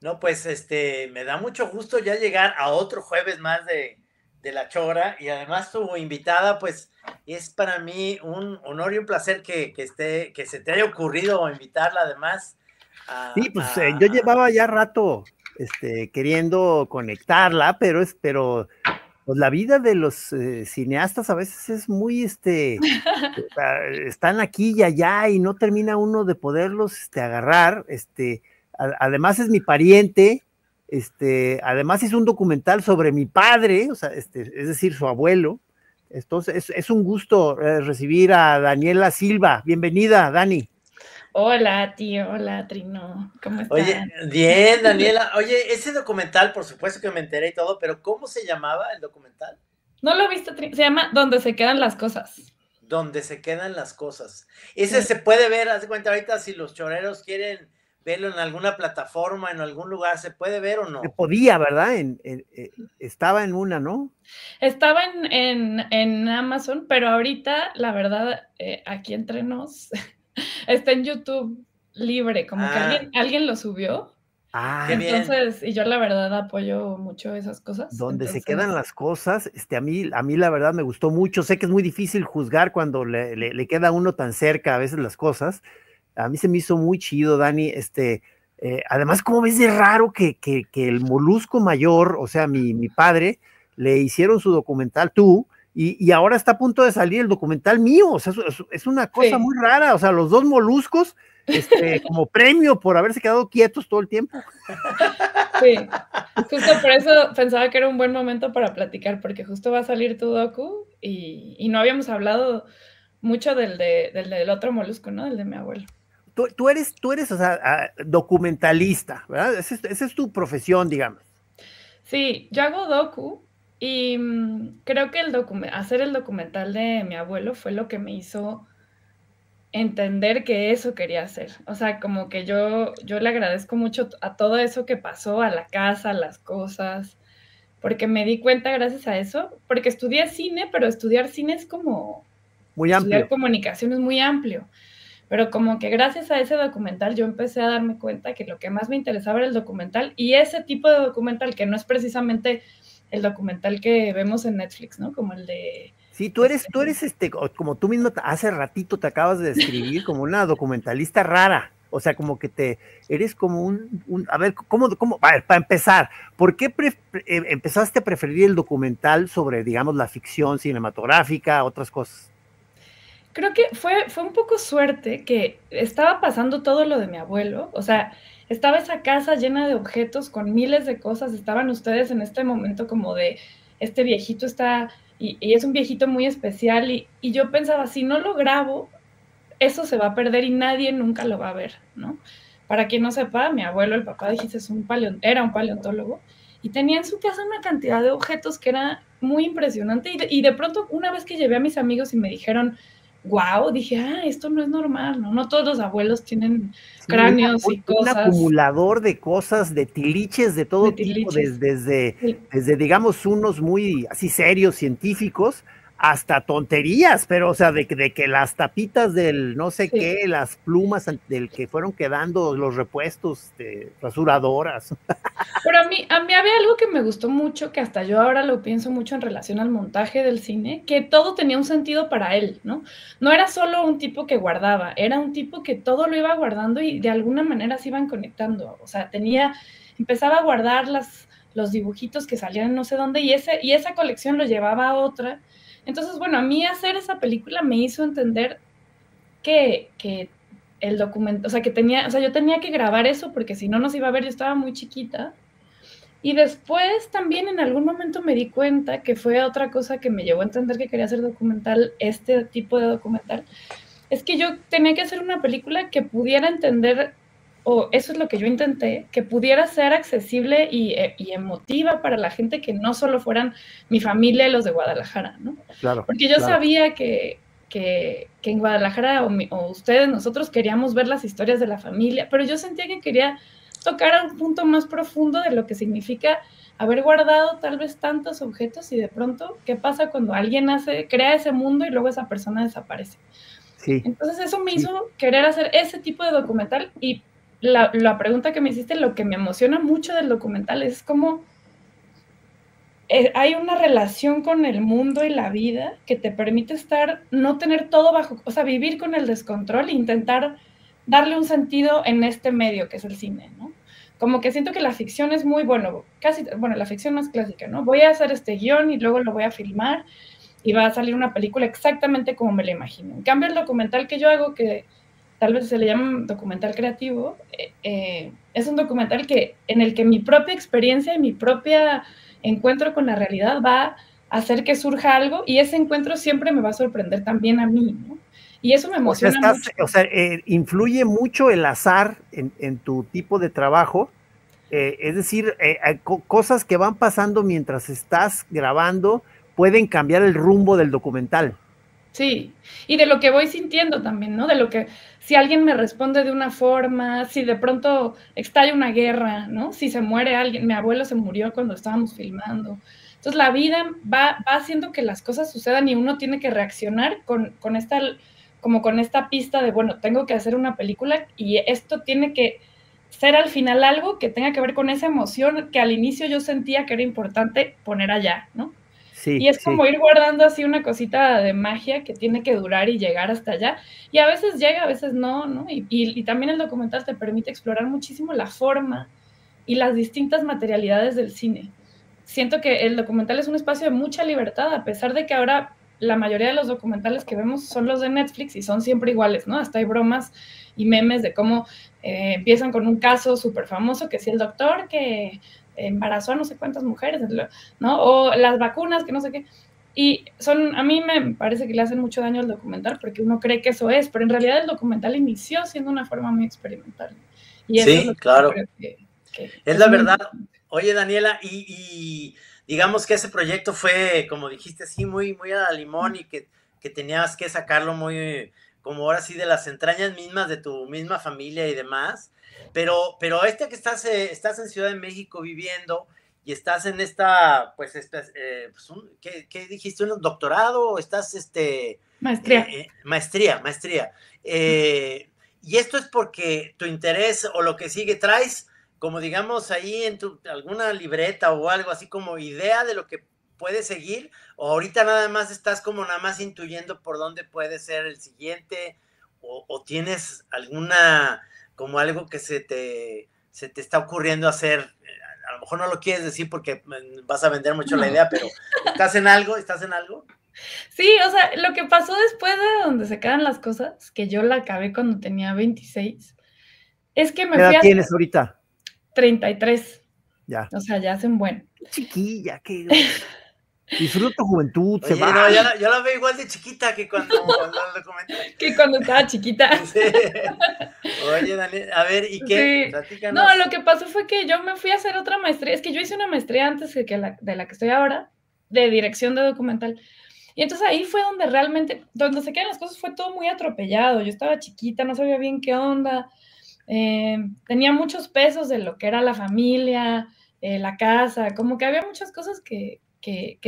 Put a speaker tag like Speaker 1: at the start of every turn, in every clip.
Speaker 1: No, pues me da mucho gusto ya llegar a otro jueves más de La Chora y además tu invitada, pues es para mí un honor y un placer que se te haya ocurrido invitarla además
Speaker 2: Sí,
Speaker 1: a,
Speaker 2: pues yo
Speaker 1: a-
Speaker 2: llevaba ya rato queriendo conectarla, pero pues la vida de los cineastas a veces es muy, están aquí y allá y no termina uno de poderlos agarrar. Además es mi pariente, además es un documental sobre mi padre, o sea, es decir, su abuelo. Entonces es un gusto recibir a Daniela Silva. Bienvenida, Dani.
Speaker 3: Hola, tío, hola, Trino, ¿cómo
Speaker 1: Oye,
Speaker 3: están?
Speaker 1: bien, Daniela. Oye, ese documental, por supuesto que me enteré y todo, pero ¿cómo se llamaba el documental?
Speaker 3: ¿No lo viste, Trino? Se llama Donde se quedan las cosas.
Speaker 1: Donde se quedan las cosas. Ese
Speaker 3: Sí.
Speaker 1: se puede ver, haz de cuenta ahorita si los choreros quieren verlo en alguna plataforma, en algún lugar, ¿se puede ver o
Speaker 2: Se
Speaker 1: no?
Speaker 2: podía, ¿verdad? Estaba en una, ¿no?
Speaker 3: Estaba en Amazon, pero ahorita, la verdad, aquí entre nos, está en YouTube libre, como que
Speaker 1: Ah,
Speaker 3: alguien lo subió.
Speaker 1: qué
Speaker 2: Ah,
Speaker 1: bien.
Speaker 3: Entonces, y yo la verdad apoyo mucho esas cosas.
Speaker 2: donde se quedan
Speaker 3: Entonces,
Speaker 2: las cosas, a mí la verdad me gustó mucho. Sé que es muy difícil juzgar cuando le queda a uno tan cerca a veces las cosas. A mí se me hizo muy chido, Dani. Además, ¿cómo ves de raro que el Molusco Mayor, o sea, mi padre, le hicieron su documental tú, y ahora está a punto de salir el documental mío? O sea, es una cosa
Speaker 3: sí.
Speaker 2: muy rara. O sea, los dos moluscos, como premio por haberse quedado quietos todo el tiempo.
Speaker 3: Sí, justo por eso pensaba que era un buen momento para platicar, porque justo va a salir tu docu y no habíamos hablado mucho del otro molusco, ¿no? Del de mi abuelo.
Speaker 2: Tú eres, o sea, documentalista, ¿verdad? Esa es tu profesión, digamos.
Speaker 3: Sí, yo hago docu y creo que hacer el documental de mi abuelo fue lo que me hizo entender que eso quería hacer. O sea, como que yo le agradezco mucho a todo eso que pasó, a la casa, a las cosas, porque me di cuenta gracias a eso, porque estudié cine, pero estudiar cine es como
Speaker 2: Muy
Speaker 3: estudiar
Speaker 2: amplio.
Speaker 3: comunicación es muy amplio, pero como que gracias a ese documental yo empecé a darme cuenta que lo que más me interesaba era el documental y ese tipo de documental que no es precisamente el documental que vemos en Netflix, ¿no? Como el de
Speaker 2: Sí,
Speaker 3: este,
Speaker 2: como tú mismo hace ratito te acabas de describir, como una documentalista rara. O sea, como que eres como a ver, a ver, para empezar, ¿por qué empezaste a preferir el documental sobre, digamos, la ficción cinematográfica, otras cosas?
Speaker 3: creo que fue un poco suerte que estaba pasando todo lo de mi abuelo, o sea, estaba esa casa llena de objetos con miles de cosas, estaban ustedes en este momento como de, este viejito está, y es un viejito muy especial, y yo pensaba, si no lo grabo, eso se va a perder y nadie nunca lo va a ver, ¿no? Para quien no sepa, mi abuelo, el papá, dijiste, era un paleontólogo, y tenía en su casa una cantidad de objetos que era muy impresionante, y de pronto, una vez que llevé a mis amigos y me dijeron, wow, dije, esto no es normal, ¿no? No todos los abuelos tienen
Speaker 2: Sí,
Speaker 3: cráneos y
Speaker 2: un
Speaker 3: cosas
Speaker 2: acumulador de cosas, de tiliches de
Speaker 3: de
Speaker 2: todo tipo,
Speaker 3: tiliches. Sí.
Speaker 2: desde, digamos, unos muy así serios, científicos, hasta tonterías, pero o sea, de que las tapitas del no sé
Speaker 3: Sí.
Speaker 2: qué, las plumas del que fueron quedando, los repuestos de rasuradoras.
Speaker 3: Pero a mí había algo que me gustó mucho, que hasta yo ahora lo pienso mucho en relación al montaje del cine, que todo tenía un sentido para él, ¿no? No era solo un tipo que guardaba, era un tipo que todo lo iba guardando y de alguna manera se iban conectando. O sea, empezaba a guardar los dibujitos que salían no sé dónde y esa colección lo llevaba a otra. Entonces, bueno, a mí hacer esa película me hizo entender que el documento, o sea, yo tenía que grabar eso porque si no, no se iba a ver, yo estaba muy chiquita y después también en algún momento me di cuenta que fue otra cosa que me llevó a entender que quería hacer documental, este tipo de documental, es que yo tenía que hacer una película que pudiera entender, o eso es lo que yo intenté, que pudiera ser accesible y emotiva para la gente que no solo fueran mi familia y los de Guadalajara, ¿no?
Speaker 2: Claro,
Speaker 3: Porque yo
Speaker 2: claro.
Speaker 3: sabía que en Guadalajara o ustedes, nosotros queríamos ver las historias de la familia, pero yo sentía que quería tocar a un punto más profundo de lo que significa haber guardado tal vez tantos objetos y de pronto, ¿qué pasa cuando alguien crea ese mundo y luego esa persona desaparece?
Speaker 2: Sí,
Speaker 3: Entonces eso me
Speaker 2: sí.
Speaker 3: hizo querer hacer ese tipo de documental y la pregunta que me hiciste, lo que me emociona mucho del documental es cómo hay una relación con el mundo y la vida que te permite no tener todo bajo, o sea, vivir con el descontrol e intentar darle un sentido en este medio que es el cine, ¿no? Como que siento que la ficción es muy, bueno, la ficción más clásica, ¿no? Voy a hacer este guión y luego lo voy a filmar y va a salir una película exactamente como me la imagino. En cambio, el documental que yo hago, que tal vez se le llama documental creativo, es un documental en el que mi propia experiencia y mi propia encuentro con la realidad va a hacer que surja algo, y ese encuentro siempre me va a sorprender también a mí, ¿no? Y eso me emociona mucho.
Speaker 2: O sea, influye mucho el azar en tu tipo de trabajo, es decir, cosas que van pasando mientras estás grabando pueden cambiar el rumbo del documental.
Speaker 3: Sí, y de lo que voy sintiendo también, ¿no? De lo que, si alguien me responde de una forma, si de pronto estalla una guerra, ¿no? Si se muere alguien, mi abuelo se murió cuando estábamos filmando. Entonces la vida va haciendo que las cosas sucedan y uno tiene que reaccionar con esta pista de, bueno, tengo que hacer una película y esto tiene que ser al final algo que tenga que ver con esa emoción que al inicio yo sentía que era importante poner allá, ¿no?
Speaker 2: Sí,
Speaker 3: y es como ir guardando así una cosita de magia que tiene que durar y llegar hasta allá. Y a veces llega, a veces no, ¿no? Y también el documental te permite explorar muchísimo la forma y las distintas materialidades del cine. Siento que el documental es un espacio de mucha libertad, a pesar de que ahora la mayoría de los documentales que vemos son los de Netflix y son siempre iguales, ¿no? Hasta hay bromas y memes de cómo empiezan con un caso súper famoso, que si el doctor que embarazó a no sé cuántas mujeres, ¿no? O las vacunas, que no sé qué. Y a mí me parece que le hacen mucho daño al documental porque uno cree que eso es, pero en realidad el documental inició siendo una forma muy experimental. Y eso
Speaker 1: sí,
Speaker 3: es lo que
Speaker 1: claro.
Speaker 3: creo
Speaker 1: que es la verdad. Oye, Daniela, y digamos que ese proyecto fue, como dijiste, así muy, muy a la limón y que tenías que sacarlo muy, como ahora sí, de las entrañas mismas de tu misma familia y demás. Pero que estás en Ciudad de México viviendo y estás en esta, pues, ¿qué dijiste? ¿Un doctorado? ¿O estás,
Speaker 3: Maestría.
Speaker 1: Maestría. Y esto es porque tu interés o lo que sigue traes, como digamos ahí en alguna libreta o algo así como idea de lo que puede seguir, o ahorita nada más intuyendo por dónde puede ser el siguiente, o tienes alguna, como algo que se te está ocurriendo hacer. A lo mejor no lo quieres decir porque vas a vender mucho la idea, pero ¿estás en algo?
Speaker 3: Sí, o sea, lo que pasó después de donde se quedan las cosas, que yo la acabé cuando tenía 26, es que me fui a...
Speaker 2: ¿Qué edad tienes ahorita?
Speaker 3: 33.
Speaker 2: Ya.
Speaker 3: O sea, ya hacen buen.
Speaker 2: Chiquilla, que disfruta tu juventud.
Speaker 1: Oye, no, yo la veo igual de chiquita que cuando lo comenté.
Speaker 3: Que cuando estaba chiquita.
Speaker 1: Sí. Oye, Daniel, a ver, ¿y qué?
Speaker 3: Sí.
Speaker 1: Platícanos.
Speaker 3: No, lo que pasó fue que yo me fui a hacer otra maestría. Es que yo hice una maestría antes de la que estoy ahora, de dirección de documental. Y entonces ahí fue donde realmente, donde se quedan las cosas, fue todo muy atropellado. Yo estaba chiquita, no sabía bien qué onda. Tenía muchos pesos de lo que era la familia, la casa, como que había muchas cosas que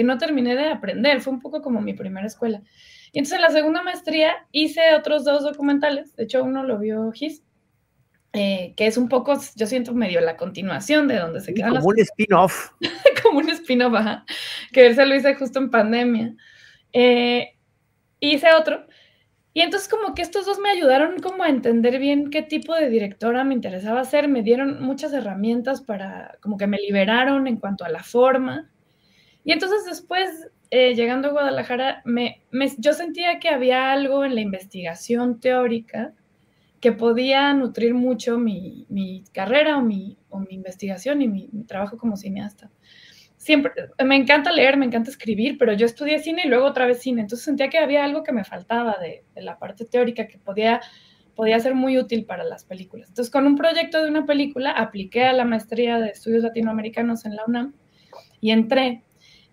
Speaker 3: no terminé de aprender. Fue un poco como mi primera escuela. Y entonces en la segunda maestría hice otros 2 documentales. De hecho, uno lo vio Gis, que es un poco, yo siento, medio la continuación de donde se quedan
Speaker 2: como un spin-off.
Speaker 3: Como un spin-off, ajá, que ese lo hice justo en pandemia. Hice otro, y entonces como que estos 2 me ayudaron como a entender bien qué tipo de directora me interesaba ser, me dieron muchas herramientas como que me liberaron en cuanto a la forma. Y entonces después, llegando a Guadalajara, yo sentía que había algo en la investigación teórica que podía nutrir mucho mi carrera o mi investigación y mi trabajo como cineasta. Siempre, me encanta leer, me encanta escribir, pero yo estudié cine y luego otra vez cine, entonces sentía que había algo que me faltaba de la parte teórica que podía ser muy útil para las películas. Entonces, con un proyecto de una película, apliqué a la maestría de estudios latinoamericanos en la UNAM y entré.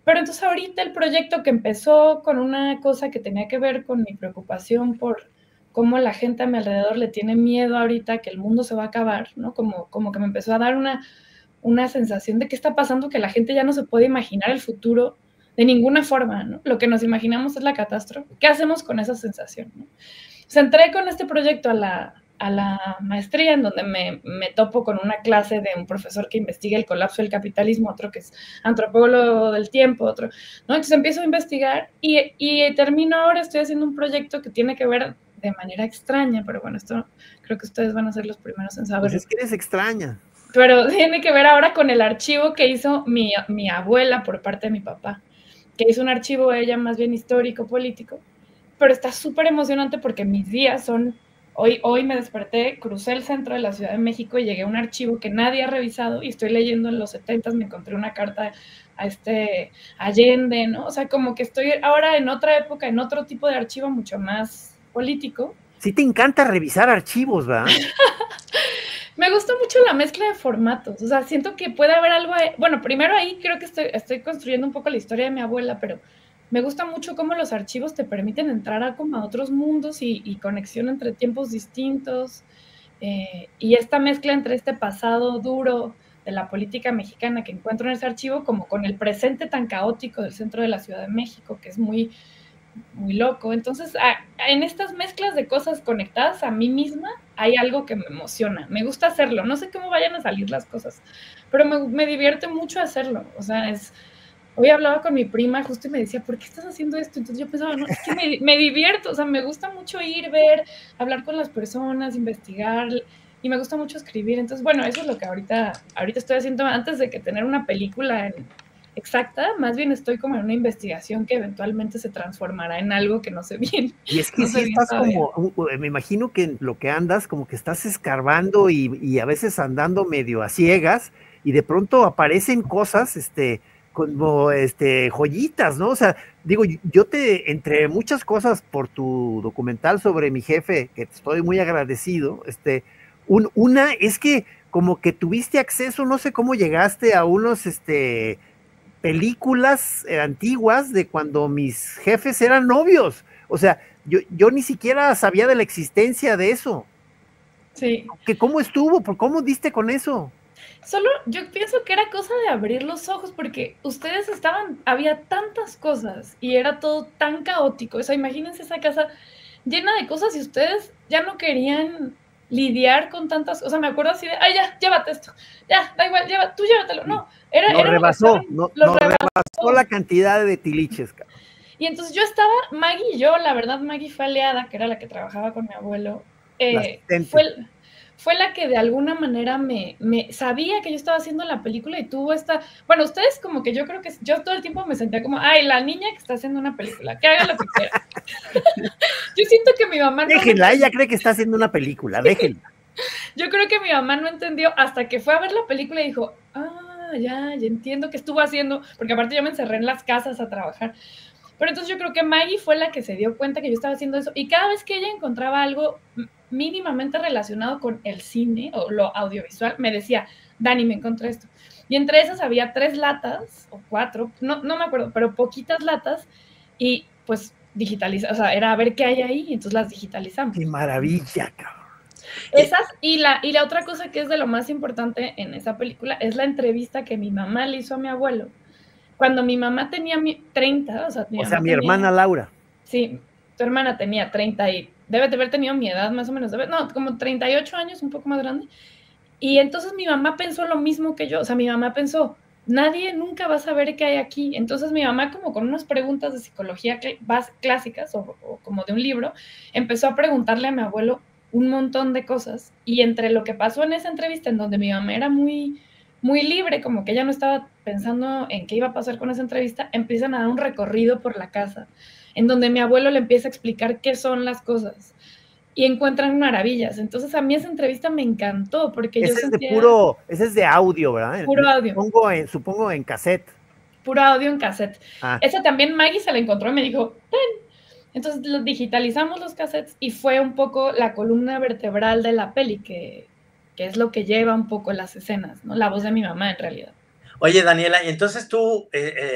Speaker 3: Pero entonces ahorita el proyecto, que empezó con una cosa que tenía que ver con mi preocupación por cómo la gente a mi alrededor le tiene miedo ahorita que el mundo se va a acabar, ¿no? Como que me empezó a dar una sensación de qué está pasando, que la gente ya no se puede imaginar el futuro de ninguna forma, ¿no? Lo que nos imaginamos es la catástrofe. ¿Qué hacemos con esa sensación, no? Entré con este proyecto a a la maestría, en donde me topo con una clase de un profesor que investiga el colapso del capitalismo, otro que es antropólogo del tiempo, otro, ¿no? Entonces empiezo a investigar y termino ahora, estoy haciendo un proyecto que tiene que ver de manera extraña, pero bueno, esto creo que ustedes van a ser los primeros en saberlo.
Speaker 2: Pues es que eres extraña.
Speaker 3: Pero tiene que ver ahora con el archivo que hizo mi abuela por parte de mi papá, que hizo un archivo ella más bien histórico, político, pero está súper emocionante porque mis días son, hoy me desperté, crucé el centro de la Ciudad de México y llegué a un archivo que nadie ha revisado y estoy leyendo en los 70s, me encontré una carta a Allende, ¿no? O sea, como que estoy ahora en otra época, en otro tipo de archivo mucho más político.
Speaker 2: Sí te encanta revisar archivos, ¿verdad?
Speaker 3: Me gusta mucho la mezcla de formatos, o sea, siento que puede haber algo, bueno, primero ahí creo que estoy construyendo un poco la historia de mi abuela, pero me gusta mucho cómo los archivos te permiten entrar a como a otros mundos y conexión entre tiempos distintos, y esta mezcla entre este pasado duro de la política mexicana que encuentro en ese archivo, como con el presente tan caótico del centro de la Ciudad de México, que es muy, muy loco. Entonces, en estas mezclas de cosas conectadas a mí misma, hay algo que me emociona. Me gusta hacerlo. No sé cómo vayan a salir las cosas, pero me divierte mucho hacerlo. O sea, hoy hablaba con mi prima justo y me decía, ¿por qué estás haciendo esto? Entonces yo pensaba, no, es que me divierto. O sea, me gusta mucho ir, ver, hablar con las personas, investigar. Y me gusta mucho escribir. Entonces, bueno, eso es lo que ahorita estoy haciendo antes de que tener una película exacta, más bien estoy como en una investigación que eventualmente se transformará en algo que no sé bien.
Speaker 2: Y es que
Speaker 3: No sé
Speaker 2: sí
Speaker 3: bien
Speaker 2: estás
Speaker 3: todavía.
Speaker 2: como, me imagino que lo que andas, como que estás escarbando y a veces andando medio a ciegas, y de pronto aparecen cosas, como joyitas, ¿no? O sea, digo, yo entre muchas cosas por tu documental sobre mi jefe, que te estoy muy agradecido, una es que como que tuviste acceso, no sé cómo llegaste a unos, películas antiguas de cuando mis jefes eran novios. O sea, yo ni siquiera sabía de la existencia de eso.
Speaker 3: Sí.
Speaker 2: ¿Que ¿Cómo estuvo? ¿Por cómo diste con eso?
Speaker 3: Solo yo pienso que era cosa de abrir los ojos porque ustedes había tantas cosas y era todo tan caótico. O sea, imagínense esa casa llena de cosas y ustedes ya no querían lidiar con tantas, o sea, me acuerdo así de, ay, ya, llévate esto, ya, da igual, tú llévatelo, no,
Speaker 2: Nos
Speaker 3: era demasiado,
Speaker 2: rebasó, no,
Speaker 3: lo
Speaker 2: nos rebasó
Speaker 3: rebasó.
Speaker 2: la cantidad de tiliches, cabrón.
Speaker 3: Y entonces yo estaba, Maggie y yo, la verdad, Maggie fue aliada, que era la que trabajaba con mi abuelo,
Speaker 2: La asistente.
Speaker 3: fue la que de alguna manera me sabía que yo estaba haciendo la película y tuvo bueno, ustedes como que yo creo que yo todo el tiempo me sentía como, ay, la niña que está haciendo una película, que haga lo que quiera. Yo siento que mi mamá
Speaker 2: Déjenla, ella cree que está haciendo una película, déjenla.
Speaker 3: Yo creo que mi mamá no entendió hasta que fue a ver la película y dijo, ya entiendo qué estuvo haciendo, porque aparte yo me encerré en las casas a trabajar. Pero entonces yo creo que Maggie fue la que se dio cuenta que yo estaba haciendo eso y cada vez que ella encontraba algo mínimamente relacionado con el cine o lo audiovisual, me decía, Dani, me encontré esto. Y entre esas había 3 latas o 4, no me acuerdo, pero poquitas latas y pues digitalizar, o sea, era a ver qué hay ahí y entonces las digitalizamos.
Speaker 2: Qué maravilla, cabrón.
Speaker 3: Esas y la otra cosa que es de lo más importante en esa película es la entrevista que mi mamá le hizo a mi abuelo. Cuando mi mamá tenía 30, o sea,
Speaker 2: O sea, mi hermana Laura.
Speaker 3: Sí, tu hermana tenía 30 y debe de haber tenido mi edad más o menos, como 38 años, un poco más grande. Y entonces mi mamá pensó lo mismo que yo, o sea, mi mamá pensó, nadie nunca va a saber qué hay aquí. Entonces mi mamá, como con unas preguntas de psicología clásicas o como de un libro, empezó a preguntarle a mi abuelo un montón de cosas. Y entre lo que pasó en esa entrevista, en donde mi mamá era muy, muy libre, como que ella no estaba pensando en qué iba a pasar con esa entrevista, empiezan a dar un recorrido por la casa, en donde mi abuelo le empieza a explicar qué son las cosas y encuentran maravillas. Entonces a mí esa entrevista me encantó porque yo sentía
Speaker 2: Ese es de audio, ¿verdad?
Speaker 3: puro audio.
Speaker 2: Supongo en cassette.
Speaker 3: Puro audio en cassette.
Speaker 2: Ah.
Speaker 3: Esa también Maggie se la encontró y me dijo, ven. Entonces digitalizamos los cassettes y fue un poco la columna vertebral de la peli, que es lo que lleva un poco las escenas, ¿no? La voz de mi mamá en realidad.
Speaker 1: Oye, Daniela, y entonces tú,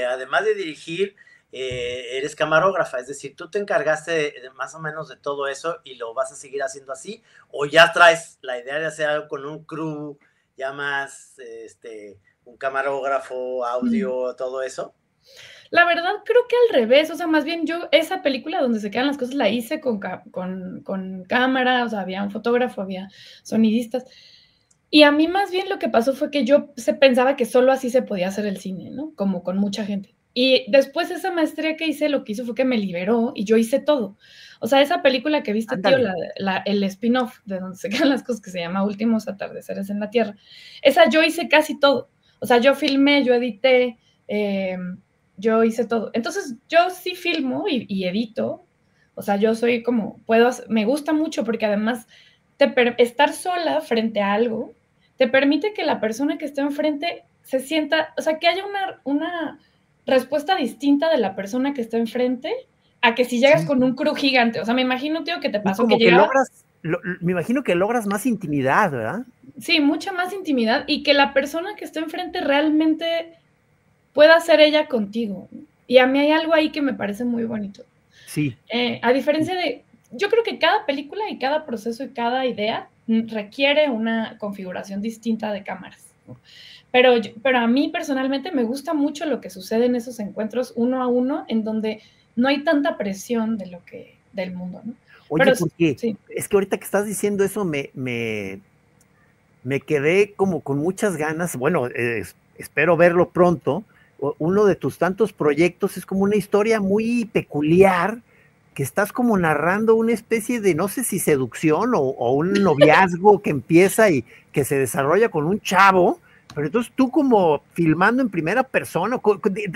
Speaker 1: además de dirigir, eres camarógrafa, es decir, tú te encargaste de más o menos de todo eso y lo vas a seguir haciendo así, o ya traes la idea de hacer algo con un crew, ya más, un camarógrafo, audio, todo eso.
Speaker 3: La verdad creo que al revés, o sea, más bien yo esa película donde se quedan las cosas la hice con cámara, o sea, había un fotógrafo, había sonidistas. Y a mí más bien lo que pasó fue que yo pensaba que solo así se podía hacer el cine, ¿no? Como con mucha gente. Y después esa maestría que hice, lo que hizo fue que me liberó y yo hice todo. O sea, esa película que viste, tío,
Speaker 2: Ándale.
Speaker 3: el spin-off de donde se quedan las cosas, que se llama Últimos Atardeceres en la Tierra, esa yo hice casi todo. O sea, yo filmé, yo edité, yo hice todo. Entonces, yo sí filmo y edito. O sea, yo soy como, me gusta mucho porque además estar sola frente a algo te permite que la persona que esté enfrente se sienta, o sea, que haya una respuesta distinta de la persona que está enfrente a que si llegas
Speaker 2: Sí.
Speaker 3: con un crew gigante. O sea, me imagino, tío, que te pasó que
Speaker 2: Como que
Speaker 3: llegaba.
Speaker 2: logras, me imagino que logras más intimidad, ¿verdad?
Speaker 3: Sí, mucha más intimidad y que la persona que está enfrente realmente pueda ser ella contigo. Y a mí hay algo ahí que me parece muy bonito.
Speaker 2: Sí.
Speaker 3: A diferencia de, yo creo que cada película y cada proceso y cada idea requiere una configuración distinta de cámaras, ¿no? Pero a mí personalmente me gusta mucho lo que sucede en esos encuentros uno a uno, en donde no hay tanta presión del mundo, ¿no?
Speaker 2: Oye,
Speaker 3: Pero
Speaker 2: porque
Speaker 3: sí.
Speaker 2: es que ahorita que estás diciendo eso me quedé como con muchas ganas. Bueno, espero verlo pronto. Uno de tus tantos proyectos es como una historia muy peculiar, que estás como narrando una especie de, no sé si seducción o un noviazgo que empieza y que se desarrolla con un chavo, pero entonces tú como filmando en primera persona,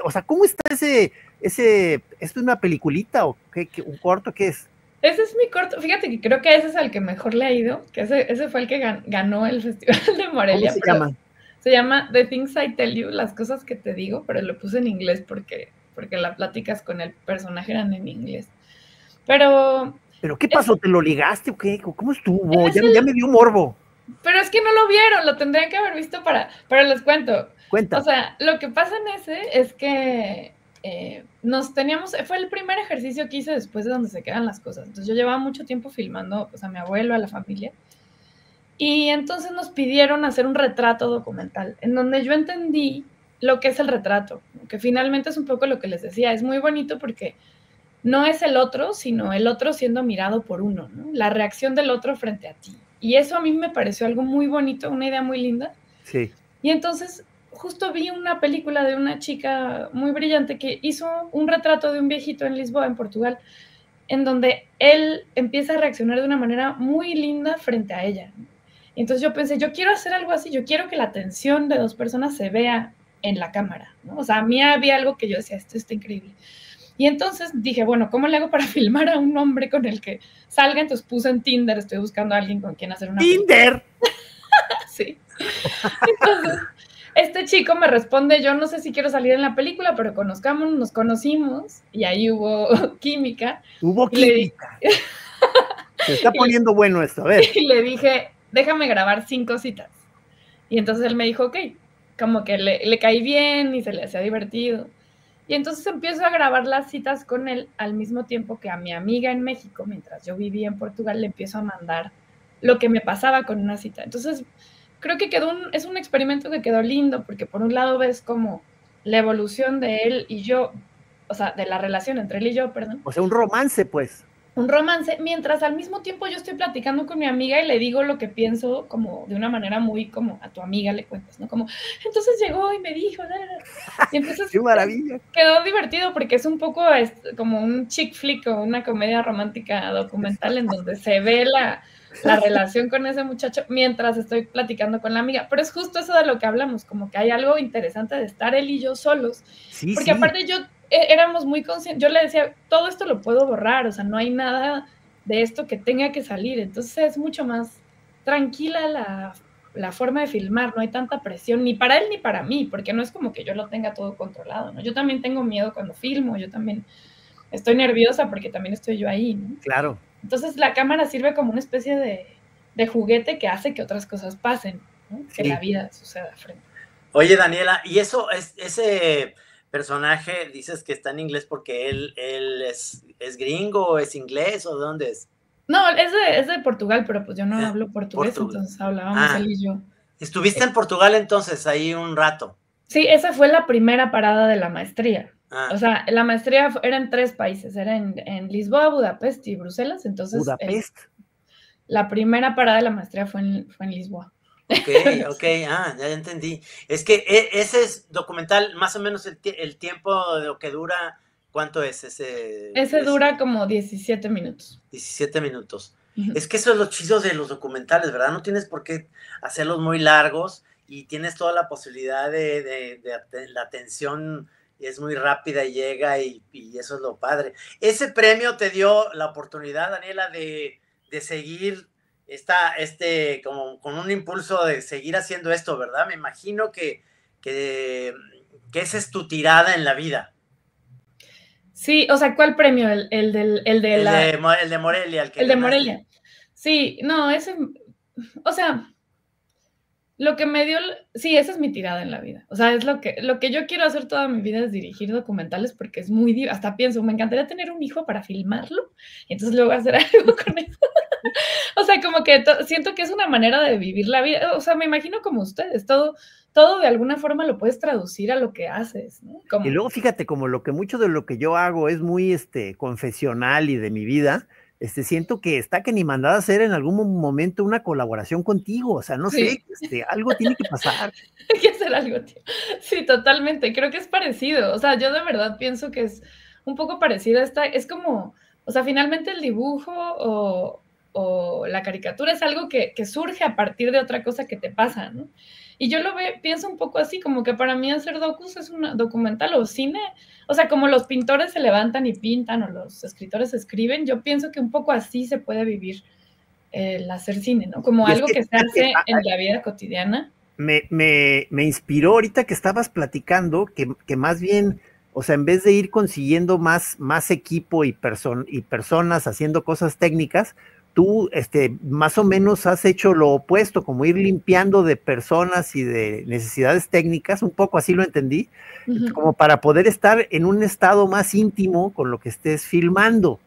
Speaker 2: o sea, ¿cómo está ¿es una peliculita o un corto qué es?
Speaker 3: Ese es mi corto, fíjate que creo que ese es el que mejor le ha ido, que ese fue el que ganó el Festival de
Speaker 2: ¿Cómo
Speaker 3: Morelia.
Speaker 2: se llama?
Speaker 3: Se llama The Things I Tell You, las cosas que te digo, pero lo puse en inglés porque las pláticas con el personaje eran en inglés. Pero
Speaker 2: ¿Pero qué pasó? ¿Te lo ligaste o qué? ¿Cómo estuvo? Ya me dio morbo.
Speaker 3: Pero es que no lo vieron, lo tendrían que haber visto pero les cuento.
Speaker 2: Cuenta.
Speaker 3: O sea, lo que pasa en ese es que fue el primer ejercicio que hice después de donde se quedan las cosas. Entonces yo llevaba mucho tiempo filmando pues, a mi abuelo, a la familia. Y entonces nos pidieron hacer un retrato documental, en donde yo entendí lo que es el retrato, que finalmente es un poco lo que les decía, es muy bonito porque no es el otro, sino el otro siendo mirado por uno, ¿no? La reacción del otro frente a ti. Y eso a mí me pareció algo muy bonito, una idea muy linda.
Speaker 2: Sí.
Speaker 3: Y entonces justo vi una película de una chica muy brillante que hizo un retrato de un viejito en Lisboa, en Portugal, en donde él empieza a reaccionar de una manera muy linda frente a ella. Entonces yo pensé, yo quiero hacer algo así, yo quiero que la atención de dos personas se vea en la cámara, ¿no? O sea, a mí había algo que yo decía, esto está increíble. Y entonces dije, bueno, ¿cómo le hago para filmar a un hombre con el que salga? Entonces puse en Tinder, estoy buscando a alguien con quien hacer una
Speaker 2: ¡Tinder!
Speaker 3: Sí. Entonces, este chico me responde, yo no sé si quiero salir en la película, pero nos conocimos, y ahí hubo química.
Speaker 2: Hubo química. Se está poniendo bueno esto, a ver.
Speaker 3: Y le dije, déjame grabar 5 citas. Y entonces él me dijo, ok, como que le caí bien y se le hacía divertido. Y entonces empiezo a grabar las citas con él al mismo tiempo que a mi amiga en México, mientras yo vivía en Portugal, le empiezo a mandar lo que me pasaba con una cita. Entonces, creo que es un experimento que quedó lindo, porque por un lado ves como la evolución de él y yo, o sea, de la relación entre él y yo, perdón.
Speaker 2: O sea, un romance, pues.
Speaker 3: Un romance, mientras al mismo tiempo yo estoy platicando con mi amiga y le digo lo que pienso como de una manera muy como a tu amiga le cuentas, ¿no? Como, entonces llegó y me dijo, y entonces
Speaker 2: ¡qué maravilla!
Speaker 3: Quedó divertido porque es un poco como un chick flick o una comedia romántica documental en donde se ve la relación con ese muchacho mientras estoy platicando con la amiga, pero es justo eso de lo que hablamos, como que hay algo interesante de estar él y yo solos,
Speaker 2: sí,
Speaker 3: porque
Speaker 2: sí.
Speaker 3: Aparte yo éramos muy conscientes, yo le decía, todo esto lo puedo borrar, o sea, no hay nada de esto que tenga que salir, entonces es mucho más tranquila la forma de filmar, no hay tanta presión, ni para él ni para mí, porque no es como que yo lo tenga todo controlado, ¿no? Yo también tengo miedo cuando filmo, yo también estoy nerviosa porque también estoy yo ahí, ¿no?
Speaker 2: Claro.
Speaker 3: Entonces la cámara sirve como una especie de juguete que hace que otras cosas pasen, ¿no? Sí. Que la vida suceda frente.
Speaker 1: Oye, Daniela, ¿y ese personaje dices que está en inglés porque él es gringo, es inglés o de dónde es?
Speaker 3: No, es de Portugal, pero pues yo no hablo portugués, entonces hablábamos él y yo.
Speaker 1: ¿Estuviste en Portugal entonces ahí un rato?
Speaker 3: Sí, esa fue la primera parada de la maestría. O sea, la maestría era en 3 países, era en Lisboa, Budapest y Bruselas, entonces
Speaker 2: Budapest.
Speaker 3: La primera parada de la maestría fue en Lisboa.
Speaker 1: Ok, ya entendí. Es que ese es documental, más o menos el tiempo de lo que dura, ¿cuánto es ese?
Speaker 3: Ese dura como 17 minutos.
Speaker 1: 17 minutos. Es que eso es lo chido de los documentales, ¿verdad? No tienes por qué hacerlos muy largos y tienes toda la posibilidad de la atención es muy rápida y llega y eso es lo padre. Ese premio te dio la oportunidad, Daniela, de seguir como con un impulso de seguir haciendo esto, ¿verdad? Me imagino que esa es tu tirada en la vida.
Speaker 3: Sí, o sea, ¿cuál premio? El de
Speaker 1: Morelia.
Speaker 3: El de Morelia. Sí, no, ese, o sea, lo que me dio, sí, esa es mi tirada en la vida. O sea, es lo que yo quiero hacer toda mi vida es dirigir documentales porque es muy, hasta pienso, me encantaría tener un hijo para filmarlo y entonces luego hacer algo con eso. O sea, como que siento que es una manera de vivir la vida. O sea, me imagino como ustedes, todo de alguna forma lo puedes traducir a lo que haces, ¿no?
Speaker 2: Y luego fíjate, como mucho de lo que yo hago es muy confesional y de mi vida, siento que está que ni mandada a hacer en algún momento una colaboración contigo, o sea, no sé, algo tiene que pasar.
Speaker 3: Hay que hacer algo, tío. Sí, totalmente, creo que es parecido, o sea, yo de verdad pienso que es un poco parecido a es como, o sea, finalmente el dibujo o la caricatura es algo que surge a partir de otra cosa que te pasa, ¿no? Y yo pienso un poco así, como que para mí hacer docus es un documental o cine, o sea, como los pintores se levantan y pintan o los escritores escriben, yo pienso que un poco así se puede vivir el hacer cine, ¿no? Como algo que se hace en la vida cotidiana.
Speaker 2: Me inspiró ahorita que estabas platicando que más bien, o sea, en vez de ir consiguiendo más equipo y personas haciendo cosas técnicas, tú más o menos has hecho lo opuesto, como ir limpiando de personas y de necesidades técnicas, un poco así lo entendí, como para poder estar en un estado más íntimo con lo que estés filmando.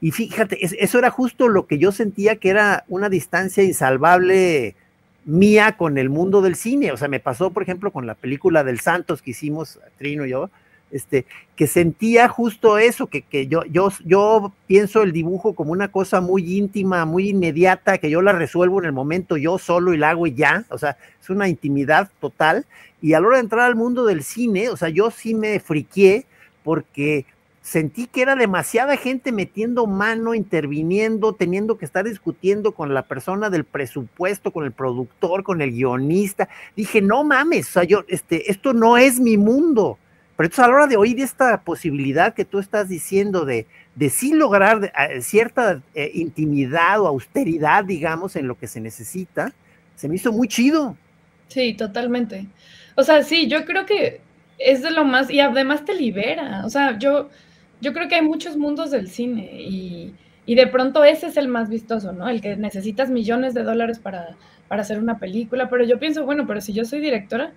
Speaker 2: Y fíjate, eso era justo lo que yo sentía que era una distancia insalvable mía con el mundo del cine. O sea, me pasó, por ejemplo, con la película del Santos que hicimos, Trino y yo, que sentía justo eso, que yo pienso el dibujo como una cosa muy íntima, muy inmediata, que yo la resuelvo en el momento yo solo y la hago y ya, o sea, es una intimidad total, y a la hora de entrar al mundo del cine, o sea, yo sí me friqué porque sentí que era demasiada gente metiendo mano, interviniendo, teniendo que estar discutiendo con la persona del presupuesto, con el productor, con el guionista. Dije, no mames, o sea, esto no es mi mundo. Pero entonces a la hora de oír esta posibilidad que tú estás diciendo de sí lograr cierta intimidad o austeridad, digamos, en lo que se necesita, se me hizo muy chido.
Speaker 3: Sí, totalmente. O sea, sí, yo creo que es de lo más, y además te libera. O sea, yo creo que hay muchos mundos del cine y de pronto ese es el más vistoso, ¿no? El que necesitas millones de dólares para hacer una película, pero yo pienso, bueno, pero si yo soy directora,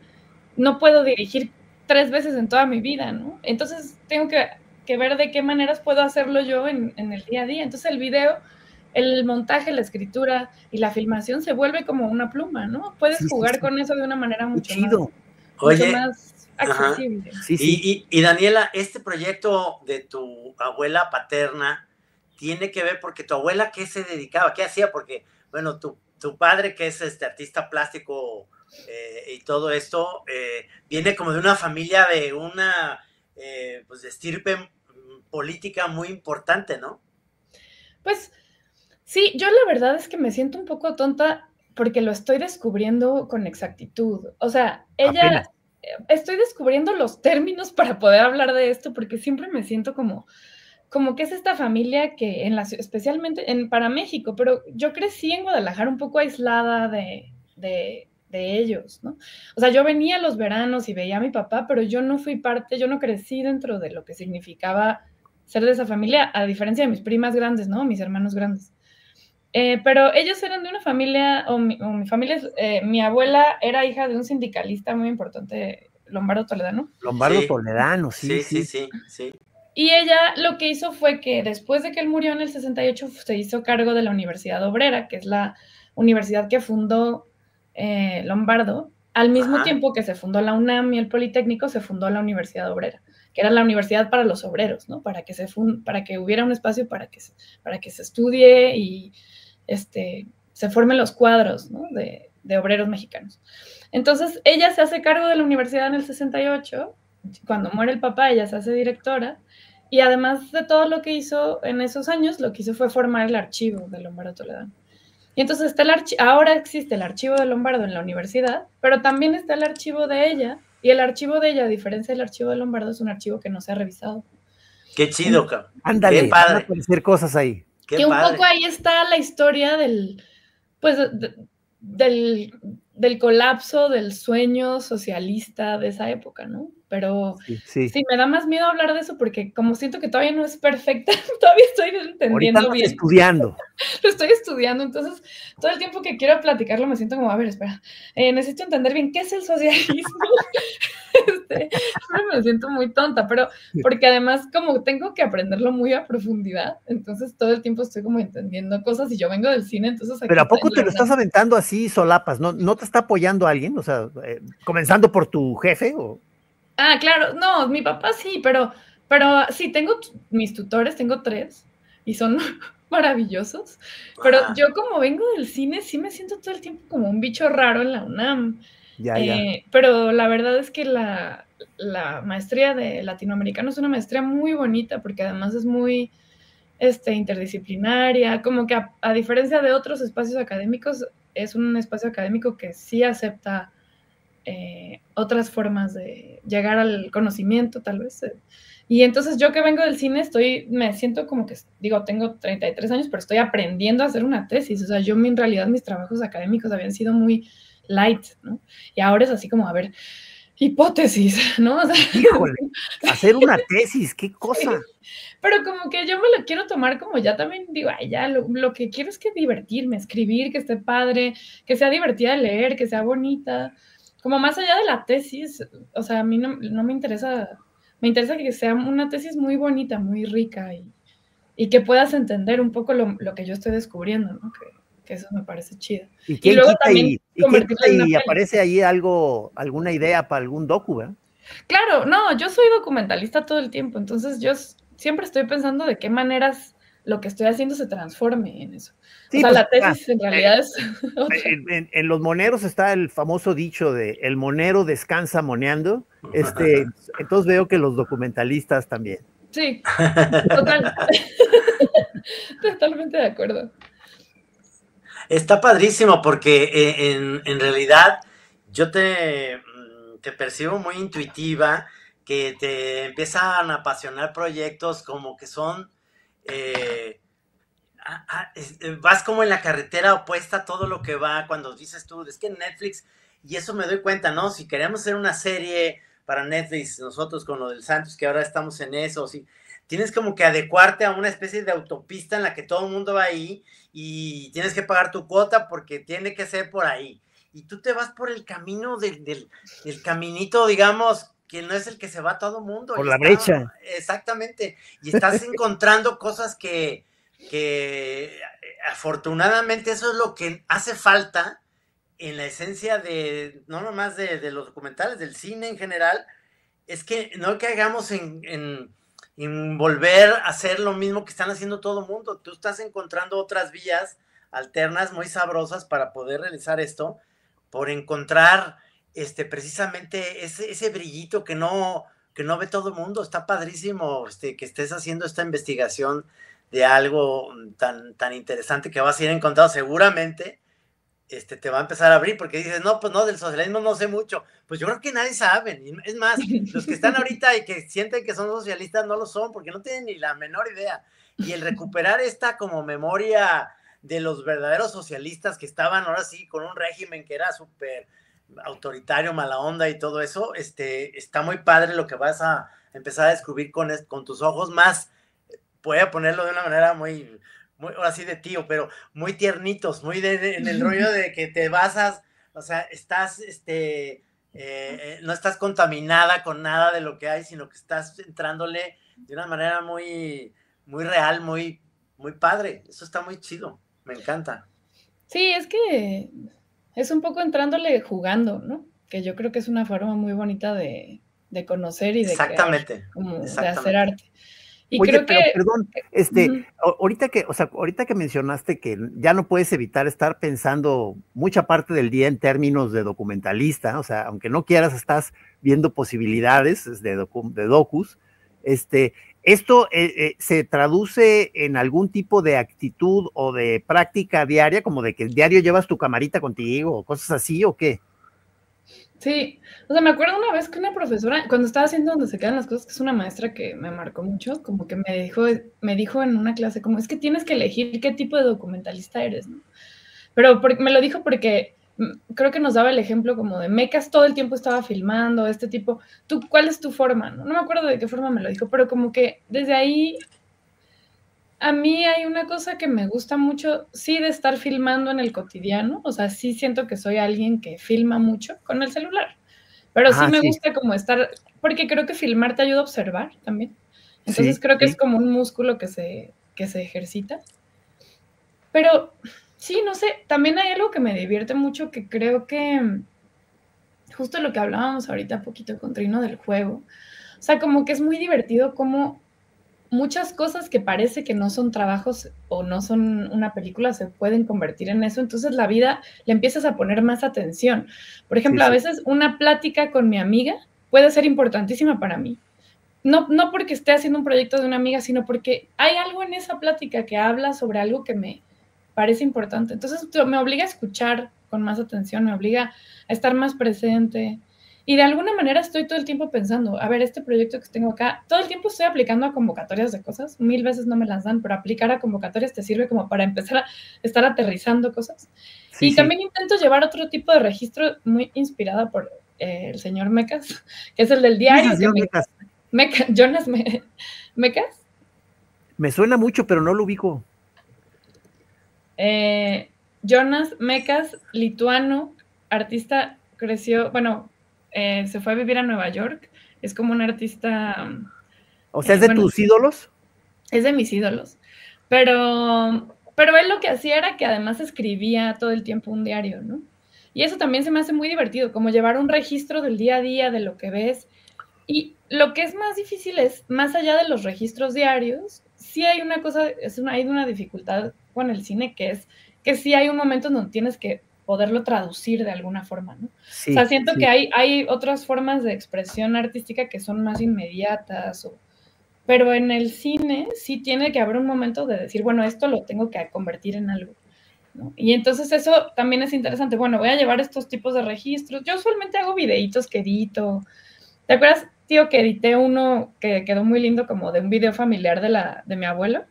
Speaker 3: no puedo dirigir 3 veces en toda mi vida, ¿no? Entonces tengo que ver de qué maneras puedo hacerlo yo en el día a día. Entonces el video, el montaje, la escritura y la filmación se vuelve como una pluma, ¿no? Puedes jugar con eso de una manera mucho más accesible.
Speaker 1: Y Daniela, este proyecto de tu abuela paterna tiene que ver porque tu abuela, ¿qué se dedicaba? ¿Qué hacía? Porque, bueno, tu padre, que es artista plástico y todo esto, viene como de una familia de una pues de estirpe política muy importante, ¿no?
Speaker 3: Pues sí, yo la verdad es que me siento un poco tonta porque lo estoy descubriendo con exactitud. O sea, estoy descubriendo los términos para poder hablar de esto porque siempre me siento como que es esta familia que especialmente para México, pero yo crecí en Guadalajara un poco aislada de ellos, ¿no? O sea, yo venía los veranos y veía a mi papá, pero yo no crecí dentro de lo que significaba ser de esa familia, a diferencia de mis primas grandes, ¿no? Mis hermanos grandes. Pero ellos eran de una familia, mi familia, mi abuela era hija de un sindicalista muy importante, Lombardo Toledano.
Speaker 2: Toledano, sí.
Speaker 3: Y ella lo que hizo fue que después de que él murió en el 68, se hizo cargo de la Universidad Obrera, que es la universidad que fundó Lombardo. Al mismo tiempo que se fundó la UNAM y el Politécnico, se fundó la Universidad Obrera, que era la universidad para los obreros, ¿no? Para que hubiera un espacio para que se estudie y se formen los cuadros, ¿no? de obreros mexicanos. Entonces, ella se hace cargo de la universidad en el 68, cuando muere el papá, ella se hace directora, y además de todo lo que hizo en esos años, lo que hizo fue formar el archivo de Lombardo Toledano. Y entonces ahora existe el archivo de Lombardo en la universidad, pero también está el archivo de ella, y el archivo de ella, a diferencia del archivo de Lombardo, es un archivo que no se ha revisado.
Speaker 1: Qué chido, cabrón.
Speaker 2: Ándale,
Speaker 1: qué padre.
Speaker 2: van a aparecer cosas ahí.
Speaker 1: Qué
Speaker 3: que un
Speaker 1: padre.
Speaker 3: poco ahí está la historia pues, del colapso del sueño socialista de esa época, ¿no? Pero sí, me da más miedo hablar de eso porque como siento que todavía no es perfecta, todavía estoy entendiendo
Speaker 2: ahorita
Speaker 3: bien.
Speaker 2: Estudiando.
Speaker 3: Lo estoy estudiando, entonces todo el tiempo que quiero platicarlo me siento como, a ver, espera, necesito entender bien qué es el socialismo. Me siento muy tonta, pero porque además como tengo que aprenderlo muy a profundidad, entonces todo el tiempo estoy como entendiendo cosas y yo vengo del cine, entonces
Speaker 2: pero ¿a poco te lo estás aventando así solapas? ¿No te está apoyando alguien? O sea, comenzando por tu jefe o...
Speaker 3: Ah, claro, no, mi papá sí, pero sí, tengo mis tutores, tengo 3 y son maravillosos, pero yo como vengo del cine sí me siento todo el tiempo como un bicho raro en la UNAM.
Speaker 2: Ya.
Speaker 3: Pero la verdad es que la maestría de latinoamericano es una maestría muy bonita porque además es muy interdisciplinaria, como que a diferencia de otros espacios académicos, es un espacio académico que sí acepta otras formas de llegar al conocimiento, tal vez. Y entonces yo que vengo del cine me siento como que, digo, tengo 33 años, pero estoy aprendiendo a hacer una tesis. O sea, en realidad mis trabajos académicos habían sido muy light, ¿no? Y ahora es así como, a ver, hipótesis, ¿no? O sea,
Speaker 2: híjole, hacer una tesis, qué cosa.
Speaker 3: Sí. Pero como que yo me lo quiero tomar como ya también, digo, ay, ya, lo que quiero es que divertirme, escribir, que esté padre, que sea divertida de leer, que sea bonita. Como más allá de la tesis, o sea, a mí no me interesa, me interesa que sea una tesis muy bonita, muy rica y que puedas entender un poco lo que yo estoy descubriendo, ¿no? Que eso me parece chido.
Speaker 2: Y luego también convertirlo en una peli. ¿Aparece ahí alguna idea para algún docu, verdad?
Speaker 3: Claro, no, yo soy documentalista todo el tiempo, entonces yo siempre estoy pensando de qué maneras lo que estoy haciendo se transforme en eso.
Speaker 2: Sí,
Speaker 3: o sea, la tesis en realidad es otra.
Speaker 2: En los moneros está el famoso dicho de el monero descansa moneando. Entonces veo que los documentalistas también.
Speaker 3: Sí, total. Totalmente de acuerdo.
Speaker 1: Está padrísimo porque en realidad yo te percibo muy intuitiva, que te empiezan a apasionar proyectos como que son... vas como en la carretera opuesta a todo lo que va cuando dices tú, es que Netflix, y eso me doy cuenta, ¿no? Si queremos hacer una serie para Netflix, nosotros con lo del Santos, que ahora estamos en eso, sí, tienes como que adecuarte a una especie de autopista en la que todo el mundo va ahí y tienes que pagar tu cuota porque tiene que ser por ahí. Y tú te vas por el camino del caminito, digamos, que no es el que se va todo el mundo.
Speaker 2: Por la brecha.
Speaker 1: Exactamente. Y estás encontrando cosas que afortunadamente eso es lo que hace falta en la esencia de, no nomás de los documentales, del cine en general, es que no caigamos en volver a hacer lo mismo que están haciendo todo el mundo. Tú estás encontrando otras vías alternas muy sabrosas para poder realizar esto, por encontrar precisamente ese brillito que no ve todo el mundo. Está padrísimo que estés haciendo esta investigación de algo tan interesante que vas a ir encontrando seguramente. Te va a empezar a abrir, porque dices, no, pues no, del socialismo no sé mucho. Pues yo creo que nadie sabe. Es más, los que están ahorita y que sienten que son socialistas no lo son, porque no tienen ni la menor idea. Y el recuperar esta como memoria de los verdaderos socialistas que estaban ahora sí con un régimen que era súper autoritario, mala onda y todo eso, está muy padre lo que vas a empezar a descubrir con tus ojos más, voy a ponerlo de una manera muy ahora sí de tío, pero muy tiernitos, muy en el rollo de que te basas, o sea, estás, no estás contaminada con nada de lo que hay, sino que estás entrándole de una manera muy real, muy padre. Eso está muy chido, me encanta.
Speaker 3: Sí, es que es un poco entrándole jugando, ¿no? Que yo creo que es una forma muy bonita de de conocer y de crear,
Speaker 1: Exactamente,
Speaker 3: como de hacer
Speaker 1: exactamente.
Speaker 3: arte. Y
Speaker 2: Oye,
Speaker 3: creo
Speaker 2: pero
Speaker 3: que,
Speaker 2: perdón,
Speaker 3: ujú,
Speaker 2: ahorita que mencionaste que ya no puedes evitar estar pensando mucha parte del día en términos de documentalista, o sea, aunque no quieras, estás viendo posibilidades de docus, este, ¿esto se traduce en algún tipo de actitud o de práctica diaria, como de que el diario llevas tu camarita contigo o cosas así, o qué?
Speaker 3: sí, o sea, me acuerdo una vez que una profesora, cuando estaba haciendo donde se quedan las cosas, que es una maestra que me marcó mucho, como que me dijo en una clase, como es que tienes que elegir qué tipo de documentalista eres, ¿no? Pero me lo dijo porque creo que nos daba el ejemplo como de Mecas todo el tiempo estaba filmando, este tipo, ¿tú cuál es tu forma? No, no me acuerdo de qué forma me lo dijo, pero como que desde ahí a mí hay una cosa que me gusta mucho, sí, de estar filmando en el cotidiano, o sea, sí siento que soy alguien que filma mucho con el celular, pero sí
Speaker 2: Ah,
Speaker 3: me
Speaker 2: sí,
Speaker 3: gusta como estar, porque creo que filmar te ayuda a observar también. Entonces
Speaker 2: sí,
Speaker 3: creo que es
Speaker 2: sí.
Speaker 3: como un músculo que se ejercita. Pero sí, no sé, también hay algo que me divierte mucho que creo que justo lo que hablábamos ahorita poquito con Trino del juego. O sea, como que es muy divertido como muchas cosas que parece que no son trabajos o no son una película se pueden convertir en eso, entonces la vida le empiezas a poner más atención. Por
Speaker 2: Sí,
Speaker 3: ejemplo, a
Speaker 2: sí.
Speaker 3: veces una plática con mi amiga puede ser importantísima para mí. No, no porque esté haciendo un proyecto de una amiga, sino porque hay algo en esa plática que habla sobre algo que me parece importante. Entonces me obliga a escuchar con más atención, me obliga a estar más presente. Y de alguna manera estoy todo el tiempo pensando, a ver, este proyecto que tengo acá, todo el tiempo estoy aplicando a convocatorias de cosas, 1000 veces no me las dan, pero aplicar a convocatorias te sirve como para empezar a estar aterrizando cosas.
Speaker 2: Sí,
Speaker 3: Y
Speaker 2: sí.
Speaker 3: también intento llevar otro tipo de registro muy inspirada por el señor Mecas, que es el del
Speaker 2: ¿Quién es el
Speaker 3: diario que
Speaker 2: señor Mecas?
Speaker 3: Jonas Mecas.
Speaker 2: Me suena mucho, pero no lo ubico.
Speaker 3: Eh, Jonas Mekas, lituano, artista, creció, bueno, se fue a vivir a Nueva York, es como un artista,
Speaker 2: O sea, ¿es de
Speaker 3: bueno,
Speaker 2: tus ídolos?
Speaker 3: es de mis ídolos, pero él lo que hacía era que además escribía todo el tiempo un diario, ¿no? Y eso también se me hace muy divertido, como llevar un registro del día a día, de lo que ves. Y lo que es más difícil es, más allá de los registros diarios, sí hay una cosa, hay una dificultad con el cine que es que sí hay un momento en donde tienes que poderlo traducir de alguna forma, ¿no? O sea,
Speaker 2: Sí,
Speaker 3: siento que
Speaker 2: sí.
Speaker 3: hay otras formas de expresión artística que son más inmediatas, pero en el cine sí tiene que haber un momento de decir, bueno, esto lo tengo que convertir en algo, ¿no? Y entonces eso también es interesante. Bueno, voy a llevar estos tipos de registros. Yo usualmente hago videitos que edito. ¿Te acuerdas, tío, que edité uno que quedó muy lindo como de un video familiar de mi abuelo?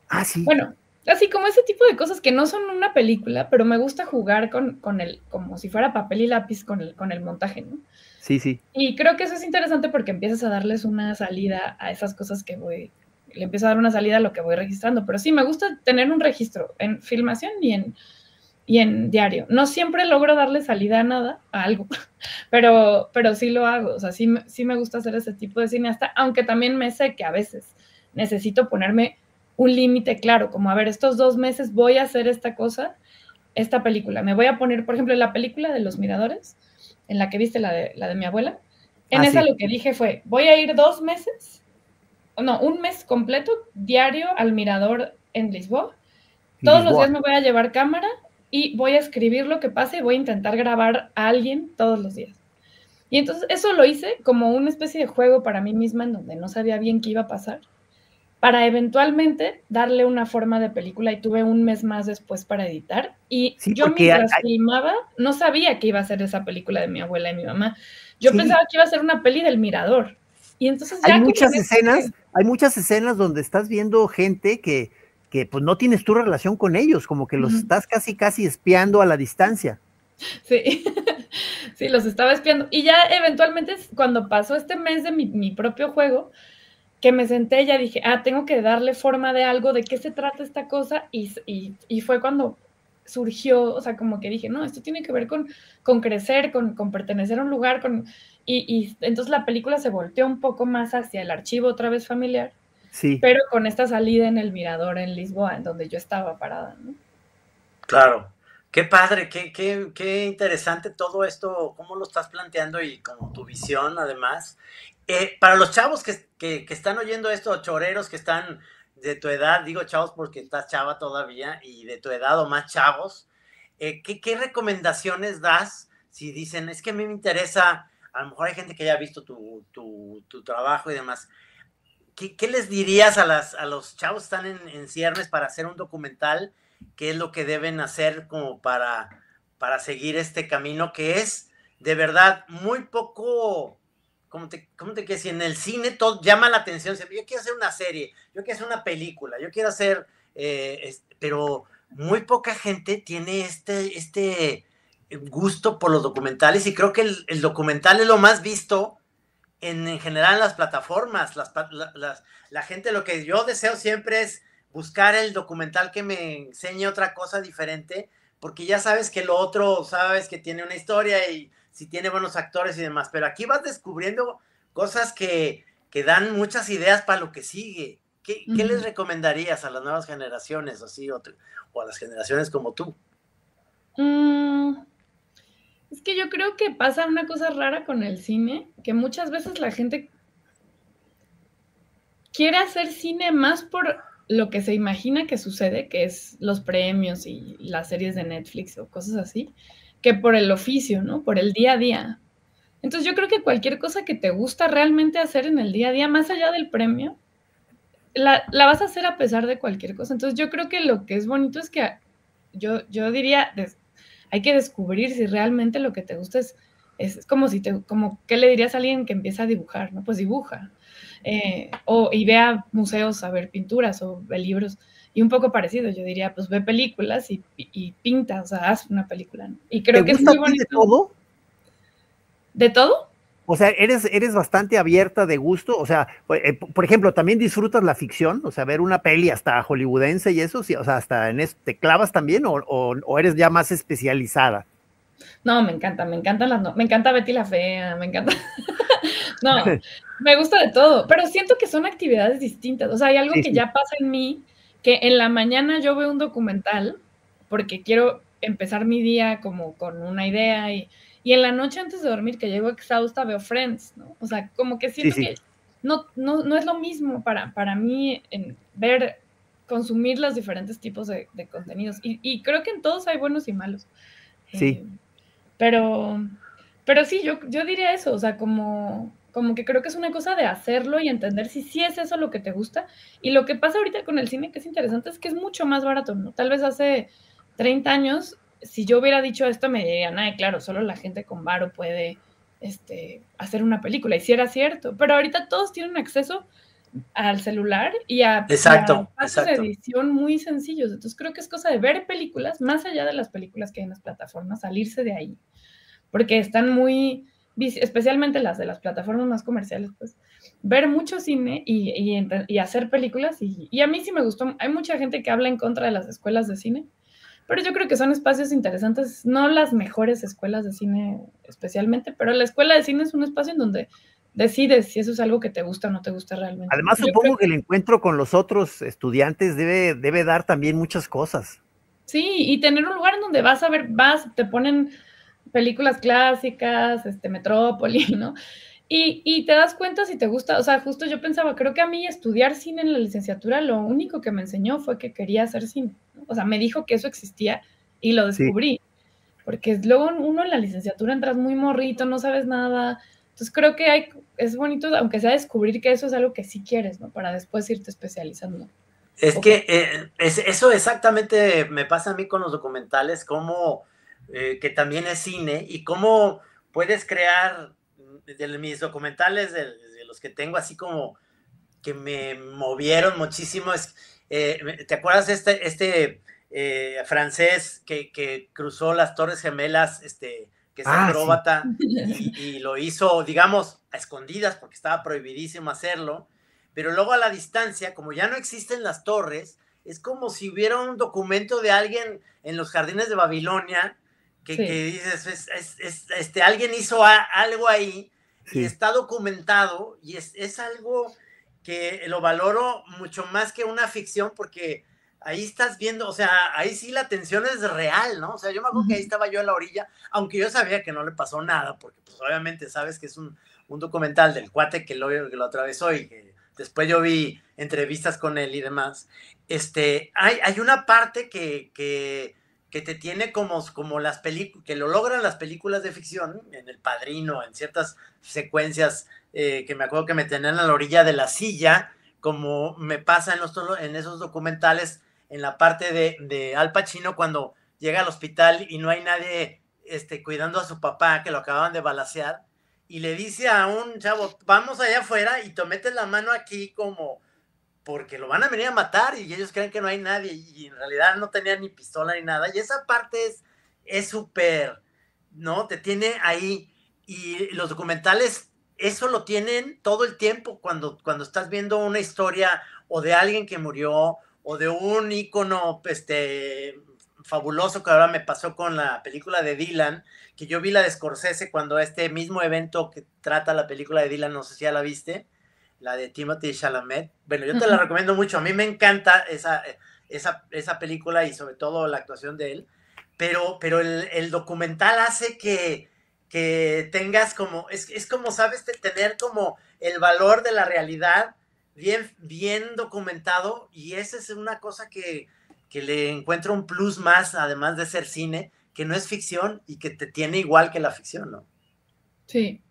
Speaker 2: Ah, sí.
Speaker 3: Bueno, así como ese tipo de cosas que no son una película, pero me gusta jugar con el, como si fuera papel y lápiz con el montaje, ¿no?
Speaker 2: Sí, sí.
Speaker 3: Y creo que eso es interesante porque empiezas a darles una salida a esas cosas que le empiezo a dar una salida a lo que voy registrando. Pero sí, me gusta tener un registro en filmación y en diario. No siempre logro darle salida a nada, a algo, pero sí lo hago. O sea, sí me gusta hacer ese tipo de cineasta, aunque también me sé que a veces necesito ponerme un límite claro, como a ver, estos 2 meses voy a hacer esta cosa, esta película. Me voy a poner, por ejemplo, la película de Los Miradores, en la que viste la de mi abuela. En
Speaker 2: Ah,
Speaker 3: esa
Speaker 2: sí.
Speaker 3: lo que dije fue, voy a ir 2 meses, no, un mes completo, diario al Mirador en Lisboa.
Speaker 2: Y
Speaker 3: Todos los
Speaker 2: Lisboa.
Speaker 3: días me voy a llevar cámara y voy a escribir lo que pase y voy a intentar grabar a alguien todos los días. Y entonces eso lo hice como una especie de juego para mí misma en donde no sabía bien qué iba a pasar, para eventualmente darle una forma de película y tuve un mes más después para editar. Y
Speaker 2: Sí,
Speaker 3: yo
Speaker 2: porque
Speaker 3: mientras filmaba no sabía que iba a ser esa película de mi abuela y mi mamá. Yo
Speaker 2: sí,
Speaker 3: pensaba que iba a ser una peli del Mirador. Y entonces
Speaker 2: hay
Speaker 3: ya como en
Speaker 2: muchas
Speaker 3: eso
Speaker 2: escenas, hay muchas escenas donde estás viendo gente que pues no tienes tu relación con ellos, como que los estás casi casi espiando a la distancia.
Speaker 3: sí, sí, los estaba espiando. Y ya eventualmente cuando pasó este mes de mi propio juego, que me senté, ya dije, tengo que darle forma de algo, de qué se trata esta cosa, y fue cuando surgió, o sea, como que dije, no, esto tiene que ver con crecer, con pertenecer a un lugar, y entonces la película se volteó un poco más hacia el archivo otra vez familiar,
Speaker 2: Sí,
Speaker 3: pero con esta salida en el Mirador en Lisboa, en donde yo estaba parada, ¿no?
Speaker 1: Claro. Qué padre, qué interesante todo esto, cómo lo estás planteando y como tu visión además. Para los chavos que están oyendo esto, choreros que están de tu edad, digo chavos porque estás chava todavía, y de tu edad o más chavos, ¿qué recomendaciones das si dicen, es que a mí me interesa, a lo mejor hay gente que ya ha visto tu trabajo y demás? ¿Qué les dirías a los chavos que están en ciernes para hacer un documental? ¿Qué es lo que deben hacer como para seguir este camino que es de verdad muy poco, cómo te quiero decir? En el cine todo llama la atención. Yo quiero hacer una serie, yo quiero hacer una película, yo quiero hacer, pero muy poca gente tiene este gusto por los documentales, y creo que el documental es lo más visto en general en las plataformas. La gente, lo que yo deseo siempre es buscar el documental que me enseñe otra cosa diferente, porque ya sabes que lo otro, sabes que tiene una historia y si tiene buenos actores y demás, pero aquí vas descubriendo cosas que dan muchas ideas para lo que sigue. ¿Qué les recomendarías a las nuevas generaciones así, o a las generaciones como tú?
Speaker 3: Es que yo creo que pasa una cosa rara con el cine, que muchas veces la gente quiere hacer cine más por lo que se imagina que sucede, que es los premios y las series de Netflix o cosas así, que por el oficio, ¿no? Por el día a día. Entonces yo creo que cualquier cosa que te gusta realmente hacer en el día a día, más allá del premio, la vas a hacer a pesar de cualquier cosa. Entonces yo creo que lo que es bonito es que yo diría, hay que descubrir si realmente lo que te gusta es como si como, ¿qué le dirías a alguien que empieza a dibujar? ¿No? Pues dibuja. Y ve a museos a ver pinturas o ve libros, y un poco parecido, yo diría, pues ve películas y pinta, o sea, haz una película, ¿no? Y creo que es muy bonito.
Speaker 2: ¿Te gusta a ti de todo?
Speaker 3: ¿De todo?
Speaker 2: O sea, eres bastante abierta de gusto, o sea, por ejemplo, ¿también disfrutas la ficción? O sea, ver una peli hasta hollywoodense y eso, sí, o sea, hasta en eso, ¿te clavas también o eres ya más especializada?
Speaker 3: No, me encanta me encanta Betty la Fea, me encanta. No, me gusta de todo, pero siento que son actividades distintas. O sea, hay algo
Speaker 2: Sí,
Speaker 3: que
Speaker 2: sí.
Speaker 3: ya pasa en mí, que en la mañana yo veo un documental porque quiero empezar mi día como con una idea, y en la noche antes de dormir, que llego exhausta, veo Friends, ¿no? O sea, como que siento
Speaker 2: Sí, sí.
Speaker 3: que no es lo mismo para mí consumir los diferentes tipos de contenidos. Y creo que en todos hay buenos y malos.
Speaker 2: Sí.
Speaker 3: Pero sí, yo diría eso, o sea, como que creo que es una cosa de hacerlo y entender si sí es eso lo que te gusta. Y lo que pasa ahorita con el cine, que es interesante, es que es mucho más barato, ¿no? Tal vez hace 30 años, si yo hubiera dicho esto, me dirían, ay, claro, solo la gente con varo puede hacer una película, y sí era cierto, pero ahorita todos tienen acceso al celular y a pasos de edición muy sencillos. Entonces creo que es cosa de ver películas, más allá de las películas que hay en las plataformas, salirse de ahí, porque están muy, especialmente las de las plataformas más comerciales, pues, ver mucho cine y hacer películas, y a mí sí me gustó. Hay mucha gente que habla en contra de las escuelas de cine, pero yo creo que son espacios interesantes, no las mejores escuelas de cine especialmente, pero la escuela de cine es un espacio en donde decides si eso es algo que te gusta o no te gusta realmente.
Speaker 2: Además, supongo que el encuentro con los otros estudiantes debe dar también muchas cosas.
Speaker 3: Sí, y tener un lugar en donde te ponen películas clásicas, Metrópoli, ¿no? Y te das cuenta si te gusta. O sea, justo yo pensaba, creo que a mí estudiar cine en la licenciatura, lo único que me enseñó fue que quería hacer cine, ¿no? O sea, me dijo que eso existía y lo descubrí. Sí. Porque luego uno en la licenciatura entras muy morrito, no sabes nada. Entonces creo que es bonito, aunque sea, descubrir que eso es algo que sí quieres, ¿no? Para después irte especializando.
Speaker 1: Es que eso exactamente me pasa a mí con los documentales, como que también es cine, y cómo puedes crear de mis documentales, de los que tengo así como que me movieron muchísimo. ¿Te acuerdas de este francés que cruzó las Torres Gemelas, que es acróbata, sí, y lo hizo, digamos, a escondidas porque estaba prohibidísimo hacerlo? Pero luego a la distancia, como ya no existen las torres, es como si hubiera un documento de alguien en los jardines de Babilonia que dices, alguien hizo algo ahí, sí, y está documentado, y es algo que lo valoro mucho más que una ficción, porque ahí estás viendo, o sea, ahí sí la tensión es real, ¿no? O sea, yo me acuerdo que ahí estaba yo en la orilla, aunque yo sabía que no le pasó nada, porque pues obviamente sabes que es un documental del cuate que lo atravesó y que después yo vi entrevistas con él y demás. Hay una parte que te tiene como las películas, que lo logran las películas de ficción, en El Padrino, en ciertas secuencias que me acuerdo que me tenían a la orilla de la silla, como me pasa en esos documentales, en la parte de Al Pacino cuando llega al hospital y no hay nadie cuidando a su papá que lo acababan de balacear y le dice a un chavo, vamos allá afuera y te metes la mano aquí como porque lo van a venir a matar y ellos creen que no hay nadie y en realidad no tenían ni pistola ni nada y esa parte es súper, ¿no? Te tiene ahí y los documentales eso lo tienen todo el tiempo cuando estás viendo una historia o de alguien que murió o de un ícono fabuloso que ahora me pasó con la película de Dylan, que yo vi la de Scorsese cuando este mismo evento que trata la película de Dylan, no sé si ya la viste, la de Timothée Chalamet. Bueno, yo te la recomiendo mucho, a mí me encanta esa película y sobre todo la actuación de él, pero el documental hace que tengas como, es como, sabes, tener como el valor de la realidad bien documentado y esa es una cosa que le encuentro un plus más, además de ser cine, que no es ficción y que te tiene igual que la ficción, ¿no?
Speaker 3: Sí.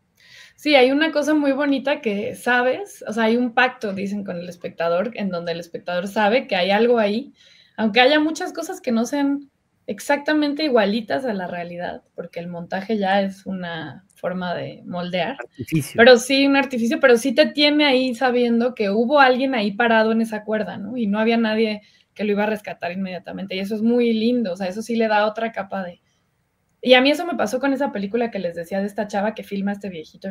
Speaker 3: Sí, hay una cosa muy bonita que sabes, o sea, hay un pacto, dicen, con el espectador, en donde el espectador sabe que hay algo ahí, aunque haya muchas cosas que no sean exactamente igualitas a la realidad, porque el montaje ya es una forma de moldear.
Speaker 2: Artificio.
Speaker 3: Pero sí, un artificio, pero sí te tiene ahí sabiendo que hubo alguien ahí parado en esa cuerda, ¿no? Y no había nadie que lo iba a rescatar inmediatamente. Y eso es muy lindo, o sea, eso sí le da otra capa de... Y a mí eso me pasó con esa película que les decía de esta chava que filma a este viejito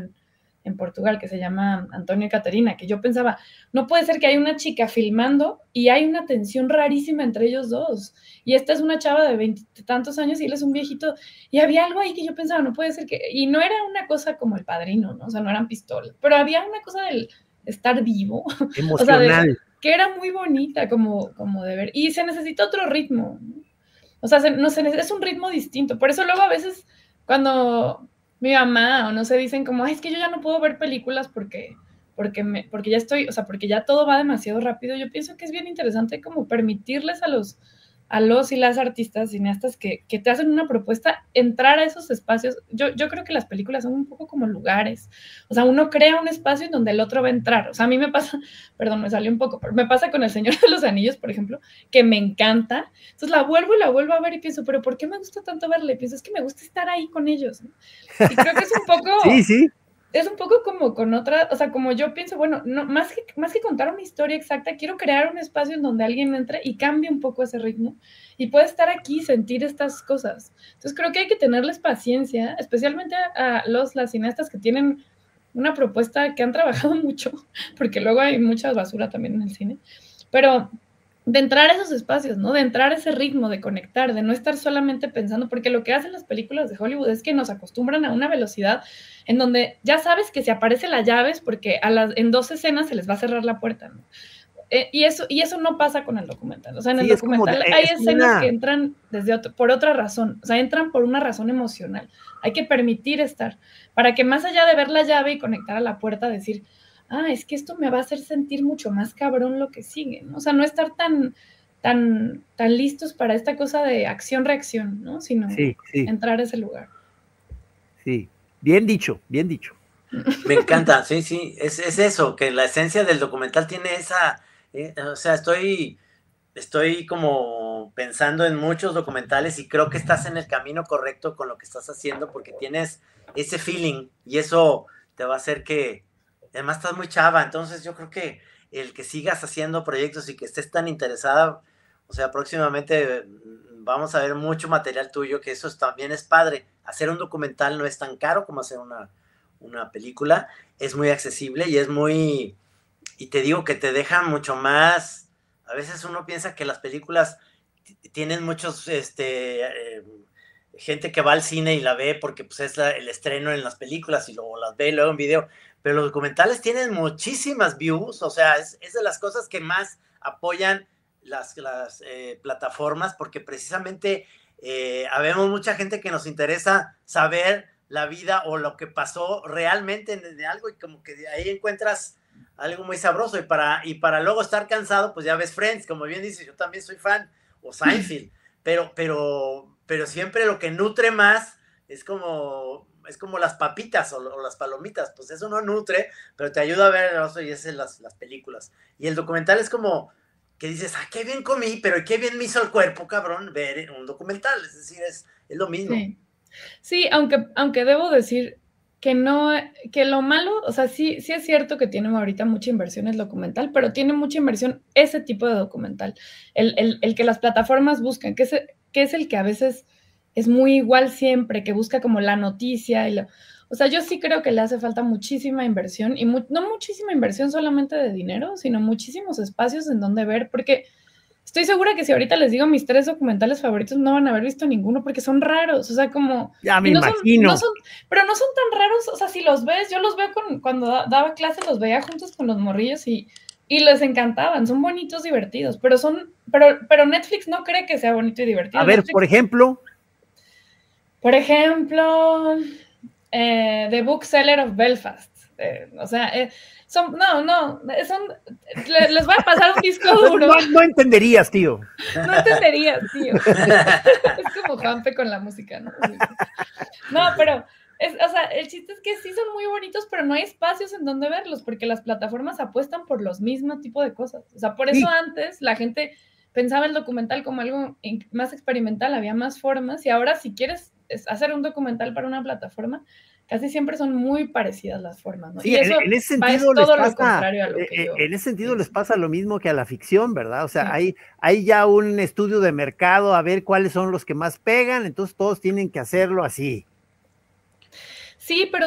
Speaker 3: en Portugal, que se llama Antonio y Caterina, que yo pensaba, no puede ser que hay una chica filmando y hay una tensión rarísima entre ellos dos. Y esta es una chava de 20 tantos años y él es un viejito. Y había algo ahí que yo pensaba, no puede ser que... Y no era una cosa como El Padrino, ¿no? O sea, no eran pistolas, pero había una cosa del estar vivo.
Speaker 2: Emocional.
Speaker 3: O sea, que era muy bonita como de ver. Y se necesita otro ritmo, ¿no? O sea, es un ritmo distinto. Por eso luego a veces cuando mi mamá o no sé dicen como, ay, es que yo ya no puedo ver películas porque ya estoy, o sea, porque ya todo va demasiado rápido. Yo pienso que es bien interesante como permitirles a los y las artistas, cineastas que te hacen una propuesta, entrar a esos espacios. Yo creo que las películas son un poco como lugares. O sea, uno crea un espacio en donde el otro va a entrar. O sea, a mí me pasa, perdón, me salió un poco, pero me pasa con El Señor de los Anillos, por ejemplo, que me encanta. Entonces la vuelvo a ver y pienso, pero ¿por qué me gusta tanto verla? Y pienso, es que me gusta estar ahí con ellos, ¿no? Y creo que es un poco...
Speaker 2: Sí.
Speaker 3: Es un poco como con otra, o sea, como yo pienso, bueno, no, más que contar una historia exacta, quiero crear un espacio en donde alguien entre y cambie un poco ese ritmo y puede estar aquí y sentir estas cosas. Entonces creo que hay que tenerles paciencia, especialmente a las cineastas que tienen una propuesta que han trabajado mucho, porque luego hay mucha basura también en el cine, pero de entrar a esos espacios, ¿no? De entrar a ese ritmo, de conectar, de no estar solamente pensando, porque lo que hacen las películas de Hollywood es que nos acostumbran a una velocidad en donde ya sabes que si aparece la llave es porque en 2 escenas se les va a cerrar la puerta, ¿no? Y eso no pasa con el documental. O sea, en el documental hay escenas que entran por otra razón, o sea, entran por una razón emocional. Hay que permitir estar, para que más allá de ver la llave y conectar a la puerta, decir, es que esto me va a hacer sentir mucho más cabrón lo que sigue, ¿no? O sea, no estar tan listos para esta cosa de acción-reacción, ¿no? Sino entrar a ese lugar.
Speaker 2: Sí, bien dicho.
Speaker 1: Me encanta, sí, es eso, que la esencia del documental tiene esa, o sea, estoy como pensando en muchos documentales y creo que estás en el camino correcto con lo que estás haciendo porque tienes ese feeling y eso te va a hacer que, además estás muy chava, entonces yo creo que el que sigas haciendo proyectos y que estés tan interesada, o sea, próximamente vamos a ver mucho material tuyo, que eso también es padre. Hacer un documental no es tan caro como hacer una película, es muy accesible y es muy, y te digo que te deja mucho más. A veces uno piensa que las películas tienen muchos, gente que va al cine y la ve porque pues es el estreno en las películas y luego las ve luego en video, pero los documentales tienen muchísimas views, o sea, es de las cosas que más apoyan las plataformas, porque precisamente habemos mucha gente que nos interesa saber la vida o lo que pasó realmente de algo, y como que de ahí encuentras algo muy sabroso, y para luego estar cansado, pues ya ves Friends, como bien dices, yo también soy fan, o Seinfeld, pero siempre lo que nutre más es como las papitas o las palomitas, pues eso no nutre, pero te ayuda a ver el oso, y es las películas. Y el documental es como que dices, ah, qué bien comí, pero qué bien me hizo el cuerpo, cabrón, ver un documental, es decir, es lo mismo.
Speaker 3: Sí, sí, aunque debo decir que no, que lo malo, o sea, sí es cierto que tiene ahorita mucha inversión el documental, pero tiene mucha inversión ese tipo de documental, el que las plataformas buscan, que es el que a veces es muy igual siempre, que busca como la noticia, o sea, yo sí creo que le hace falta muchísima inversión, y no muchísima inversión solamente de dinero, sino muchísimos espacios en donde ver, porque estoy segura que si ahorita les digo mis 3 documentales favoritos, no van a haber visto ninguno porque son raros, o sea, como...
Speaker 2: Ya me imagino.
Speaker 3: Pero no son tan raros, o sea, si los ves, yo los veo cuando daba clases, los veía juntos con los morrillos y les encantaban, son bonitos, divertidos, pero Netflix no cree que sea bonito y divertido.
Speaker 2: A ver,
Speaker 3: Netflix,
Speaker 2: por ejemplo,
Speaker 3: The Bookseller of Belfast, o sea, les voy a pasar un disco duro.
Speaker 2: No entenderías, tío.
Speaker 3: No entenderías, tío. Es como Juanpe con la música, ¿no? No, pero, o sea, el chiste es que sí son muy bonitos, pero no hay espacios en donde verlos, porque las plataformas apuestan por los mismos tipos de cosas. O sea, por eso antes la gente pensaba el documental como algo más experimental, había más formas, y ahora si quieres hacer un documental para una plataforma, casi siempre son muy parecidas las formas, ¿no?
Speaker 2: Sí,
Speaker 3: y eso
Speaker 2: en ese sentido
Speaker 3: es todo lo contrario a lo que yo...
Speaker 2: En ese sentido les pasa lo mismo que a la ficción, ¿verdad? O sea, hay ya un estudio de mercado a ver cuáles son los que más pegan, entonces todos tienen que hacerlo así.
Speaker 3: Sí, pero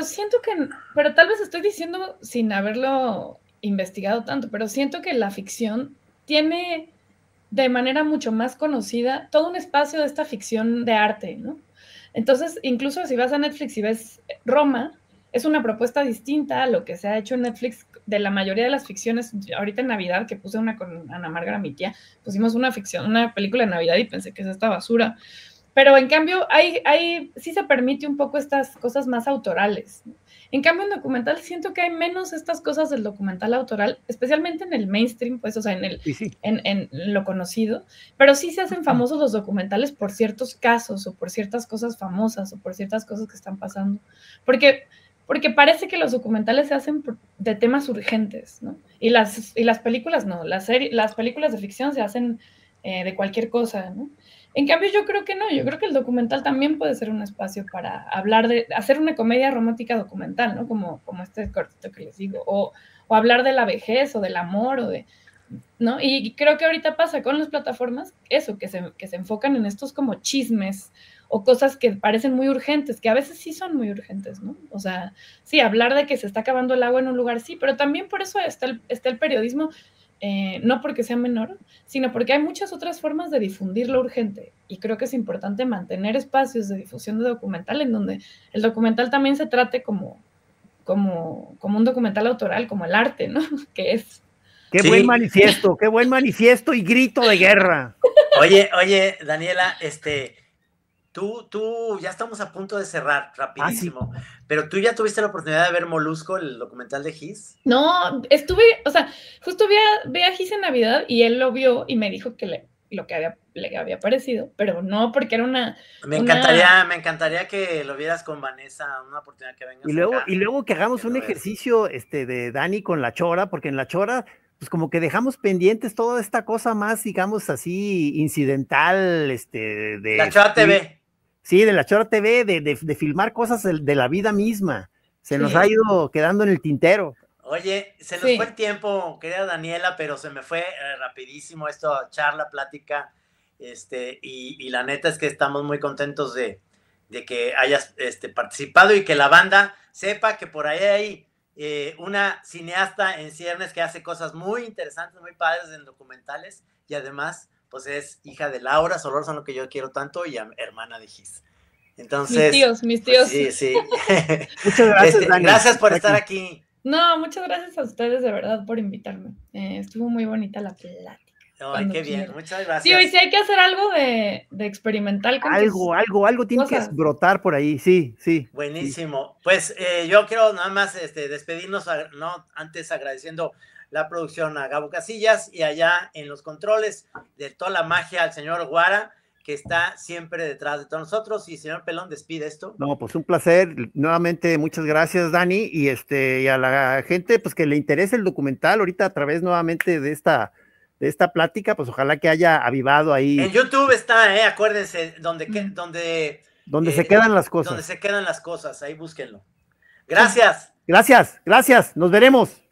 Speaker 3: pero tal vez estoy diciendo sin haberlo investigado tanto, pero siento que la ficción tiene de manera mucho más conocida todo un espacio de esta ficción de arte, ¿no? Entonces, incluso si vas a Netflix y ves Roma, es una propuesta distinta a lo que se ha hecho en Netflix de la mayoría de las ficciones. Ahorita en Navidad, que puse una con Ana Margarita, mi tía, pusimos una película de Navidad y pensé que es esta basura. Pero en cambio, sí se permite un poco estas cosas más autorales, ¿no? En cambio, en documental siento que hay menos estas cosas del documental autoral, especialmente en el mainstream, pues, o sea, en lo conocido, pero sí se hacen famosos los documentales por ciertos casos o por ciertas cosas famosas o por ciertas cosas que están pasando. Porque parece que los documentales se hacen de temas urgentes, ¿no? Y las películas no, las películas de ficción se hacen de cualquier cosa, ¿no? En cambio, yo creo que no, yo creo que el documental también puede ser un espacio para hacer una comedia romántica documental, ¿no? Como este cortito que les digo, o hablar de la vejez o del amor, ¿no? Y creo que ahorita pasa con las plataformas eso, que se enfocan en estos como chismes o cosas que parecen muy urgentes, que a veces sí son muy urgentes, ¿no? O sea, sí, hablar de que se está acabando el agua en un lugar, sí, pero también por eso está el periodismo. No porque sea menor, sino porque hay muchas otras formas de difundir lo urgente, y creo que es importante mantener espacios de difusión de documental en donde el documental también se trate como un documental autoral, como el arte, ¿no? Que es.
Speaker 2: Qué buen manifiesto y grito de guerra.
Speaker 1: Oye, Daniela, Tú ya estamos a punto de cerrar rapidísimo, pero tú ya tuviste la oportunidad de ver Molusco, el documental de Gis.
Speaker 3: No, o sea, justo vi a Gis en Navidad y él lo vio y me dijo que lo que le había parecido, pero no porque era
Speaker 1: me encantaría que lo vieras con Vanessa, una oportunidad que vengas
Speaker 2: y luego que hagamos un ejercicio de Dani con La Chora, porque en La Chora pues como que dejamos pendientes toda esta cosa más, digamos así, incidental,
Speaker 1: La Chora TV.
Speaker 2: Sí, de La Chora TV, de filmar cosas de la vida misma. Se nos ha ido quedando en el tintero.
Speaker 1: Oye, se nos fue el tiempo, querida Daniela, pero se me fue rapidísimo esto, charla, plática, y la neta es que estamos muy contentos de que hayas participado y que la banda sepa que por ahí hay una cineasta en ciernes que hace cosas muy interesantes, muy padres en documentales, y además pues es hija de Laura Solórzano, que yo quiero tanto, y hermana de Gis. Entonces,
Speaker 3: mis tíos.
Speaker 1: Pues sí.
Speaker 2: Muchas gracias, Dani.
Speaker 1: Gracias por estar aquí.
Speaker 3: No, muchas gracias a ustedes de verdad por invitarme. Estuvo muy bonita la plática.
Speaker 1: Ay, qué bien, muchas gracias.
Speaker 3: Sí, hoy sí hay que hacer algo de experimental con
Speaker 2: algo tiene que brotar por ahí, sí.
Speaker 1: Buenísimo. Sí. Pues yo quiero nada más despedirnos, no antes agradeciendo la producción a Gabo Casillas y allá en los controles de toda la magia al señor Guara, que está siempre detrás de todos nosotros. Y señor Pelón, despide esto.
Speaker 2: No, pues un placer. Nuevamente, muchas gracias, Dani, y a la gente, pues que le interese el documental ahorita a través nuevamente de esta plática, pues ojalá que haya avivado ahí.
Speaker 1: En YouTube está, acuérdense, donde
Speaker 2: se quedan las cosas.
Speaker 1: Donde se quedan las cosas, ahí búsquenlo. Gracias.
Speaker 2: Gracias, nos veremos.